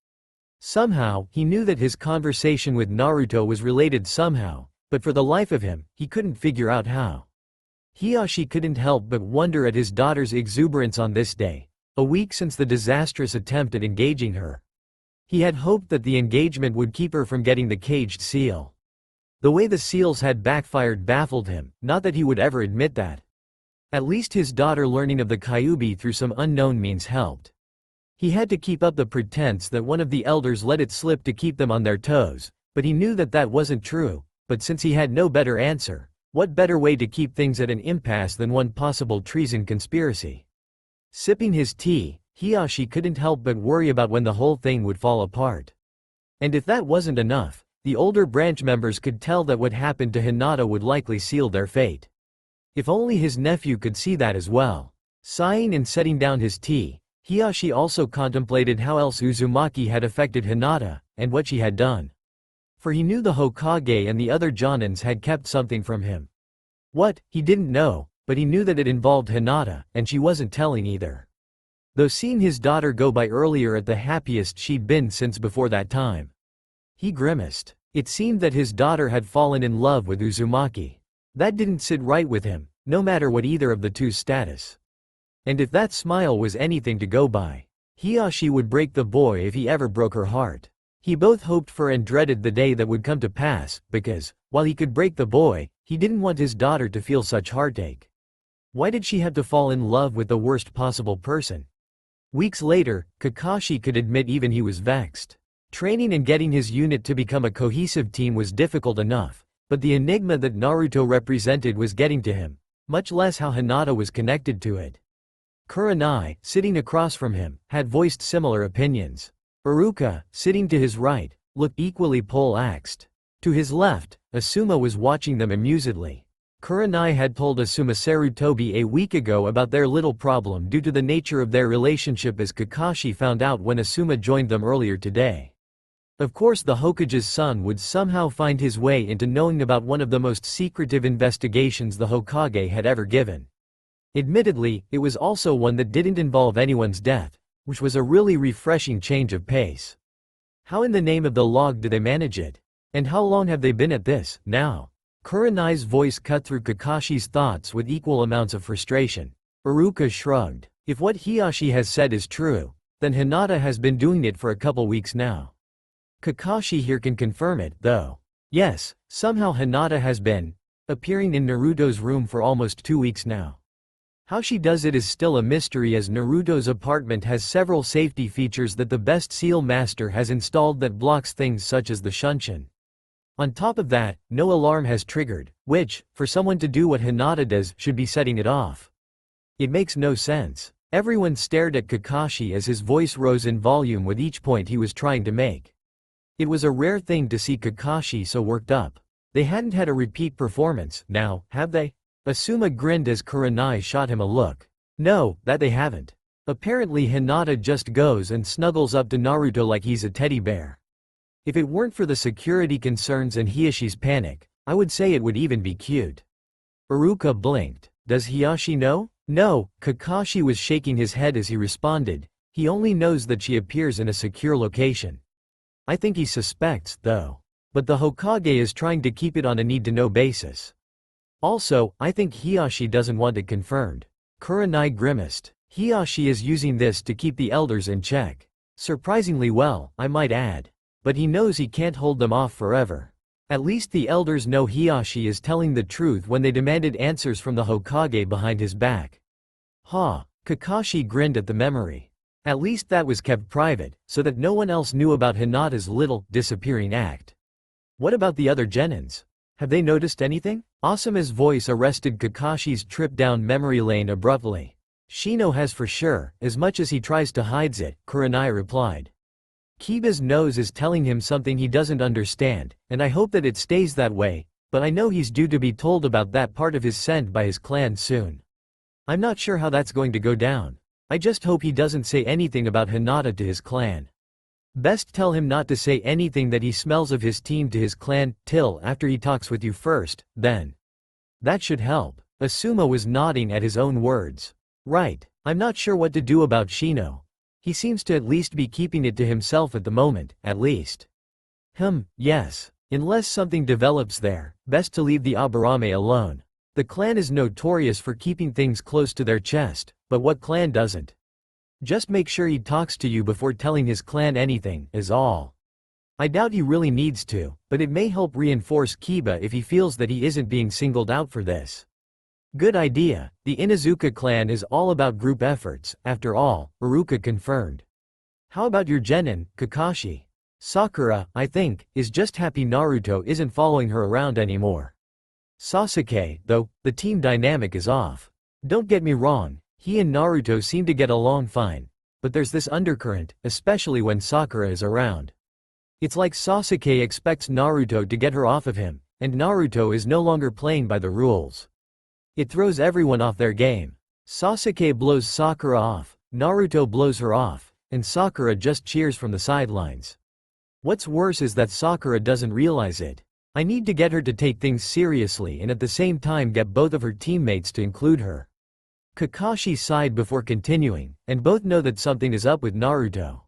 Somehow, he knew that his conversation with Naruto was related somehow, but for the life of him, he couldn't figure out how. Hiyashi couldn't help but wonder at his daughter's exuberance on this day, a week since the disastrous attempt at engaging her. He had hoped that the engagement would keep her from getting the caged seal. The way the seals had backfired baffled him, not that he would ever admit that. At least his daughter learning of the Kyuubi through some unknown means helped. He had to keep up the pretense that one of the elders let it slip to keep them on their toes, but he knew that that wasn't true. But since he had no better answer, what better way to keep things at an impasse than one possible treason conspiracy? Sipping his tea, Hiyashi couldn't help but worry about when the whole thing would fall apart. And if that wasn't enough, the older branch members could tell that what happened to Hinata would likely seal their fate. If only his nephew could see that as well. Sighing and setting down his tea, Hiyashi also contemplated how else Uzumaki had affected Hinata, and what she had done. For he knew the Hokage and the other Jonins had kept something from him. What, he didn't know, but he knew that it involved Hinata, and she wasn't telling either. Though seeing his daughter go by earlier at the happiest she'd been since before that time. He grimaced. It seemed that his daughter had fallen in love with Uzumaki. That didn't sit right with him, no matter what either of the two's status. And if that smile was anything to go by, Hiyashi would break the boy if he ever broke her heart. He both hoped for and dreaded the day that would come to pass, because, while he could break the boy, he didn't want his daughter to feel such heartache. Why did she have to fall in love with the worst possible person? Weeks later, Kakashi could admit even he was vexed. Training and getting his unit to become a cohesive team was difficult enough, but the enigma that Naruto represented was getting to him, much less how Hinata was connected to it. Kurenai, sitting across from him, had voiced similar opinions. Iruka, sitting to his right, looked equally pole-axed. To his left, Asuma was watching them amusedly. Kurenai had told Asuma Sarutobi a week ago about their little problem due to the nature of their relationship, as Kakashi found out when Asuma joined them earlier today. Of course, the Hokage's son would somehow find his way into knowing about one of the most secretive investigations the Hokage had ever given. Admittedly, it was also one that didn't involve anyone's death, which was a really refreshing change of pace. How in the name of the log do they manage it? And how long have they been at this, now? Kurenai's voice cut through Kakashi's thoughts with equal amounts of frustration. Iruka shrugged. If what Hiyashi has said is true, then Hinata has been doing it for a couple weeks now. Kakashi here can confirm it, though. Yes, somehow Hinata has been appearing in Naruto's room for almost 2 weeks now. How she does it is still a mystery, as Naruto's apartment has several safety features that the best seal master has installed that blocks things such as the Shunshin. On top of that, no alarm has triggered, which, for someone to do what Hinata does, should be setting it off. It makes no sense. Everyone stared at Kakashi as his voice rose in volume with each point he was trying to make. It was a rare thing to see Kakashi so worked up. They hadn't had a repeat performance, now, have they? Asuma grinned as Kurenai shot him a look. No, that they haven't. Apparently Hinata just goes and snuggles up to Naruto like he's a teddy bear. If it weren't for the security concerns and Hiyashi's panic, I would say it would even be cute. Iruka blinked. Does Hiyashi know? No, Kakashi was shaking his head as he responded. He only knows that she appears in a secure location. I think he suspects, though. But the Hokage is trying to keep it on a need-to-know basis. Also, I think Hiyashi doesn't want it confirmed. Kurenai grimaced. Hiyashi is using this to keep the elders in check. Surprisingly well, I might add. But he knows he can't hold them off forever. At least the elders know Hiyashi is telling the truth when they demanded answers from the Hokage behind his back. Ha! Kakashi grinned at the memory. At least that was kept private, so that no one else knew about Hinata's little, disappearing act. What about the other genins? Have they noticed anything? Asuma's voice arrested Kakashi's trip down memory lane abruptly. Shino has for sure, as much as he tries to hide it, Kurenai replied. Kiba's nose is telling him something he doesn't understand, and I hope that it stays that way, but I know he's due to be told about that part of his scent by his clan soon. I'm not sure how that's going to go down. I just hope he doesn't say anything about Hinata to his clan. Best tell him not to say anything that he smells of his team to his clan, till after he talks with you first, then. That should help. Asuma was nodding at his own words. Right, I'm not sure what to do about Shino. He seems to at least be keeping it to himself at the moment, at least. Yes. Unless something develops there, best to leave the Aburame alone. The clan is notorious for keeping things close to their chest, but what clan doesn't? Just make sure he talks to you before telling his clan anything, is all. I doubt he really needs to, but it may help reinforce Kiba if he feels that he isn't being singled out for this. Good idea. The Inazuka clan is all about group efforts, after all, Iruka confirmed. How about your genin, Kakashi? Sakura, I think, is just happy Naruto isn't following her around anymore. Sasuke, though, the team dynamic is off. Don't get me wrong, he and Naruto seem to get along fine. But there's this undercurrent, especially when Sakura is around. It's like Sasuke expects Naruto to get her off of him, and Naruto is no longer playing by the rules. It throws everyone off their game. Sasuke blows Sakura off, Naruto blows her off, and Sakura just cheers from the sidelines. What's worse is that Sakura doesn't realize it. I need to get her to take things seriously and at the same time get both of her teammates to include her. Kakashi sighed before continuing, and both know that something is up with Naruto.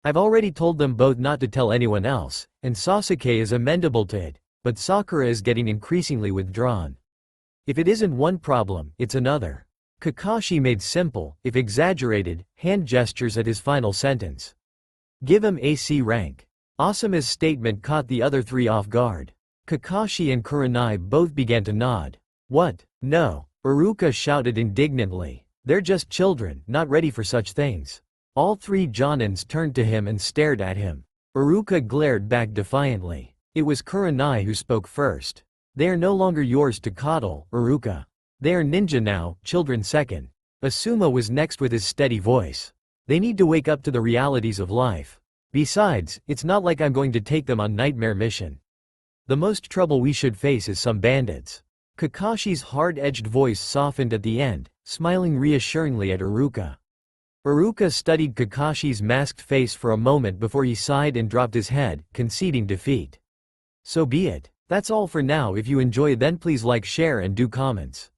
I've already told them both not to tell anyone else, and Sasuke is amenable to it, but Sakura is getting increasingly withdrawn. If it isn't one problem, it's another. Kakashi made simple, if exaggerated, hand gestures at his final sentence. Give him AC rank. Asuma's statement caught the other three off guard. Kakashi and Kurenai both began to nod. What? No. Iruka shouted indignantly. They're just children, not ready for such things. All three Jonins turned to him and stared at him. Iruka glared back defiantly. It was Kurenai who spoke first. They are no longer yours to coddle, Iruka. They are ninja now, children second. Asuma was next with his steady voice. They need to wake up to the realities of life. Besides, it's not like I'm going to take them on nightmare mission. The most trouble we should face is some bandits. Kakashi's hard-edged voice softened at the end, smiling reassuringly at Iruka. Iruka studied Kakashi's masked face for a moment before he sighed and dropped his head, conceding defeat. So be it. That's all for now. If you enjoy, then please like, share and do comments.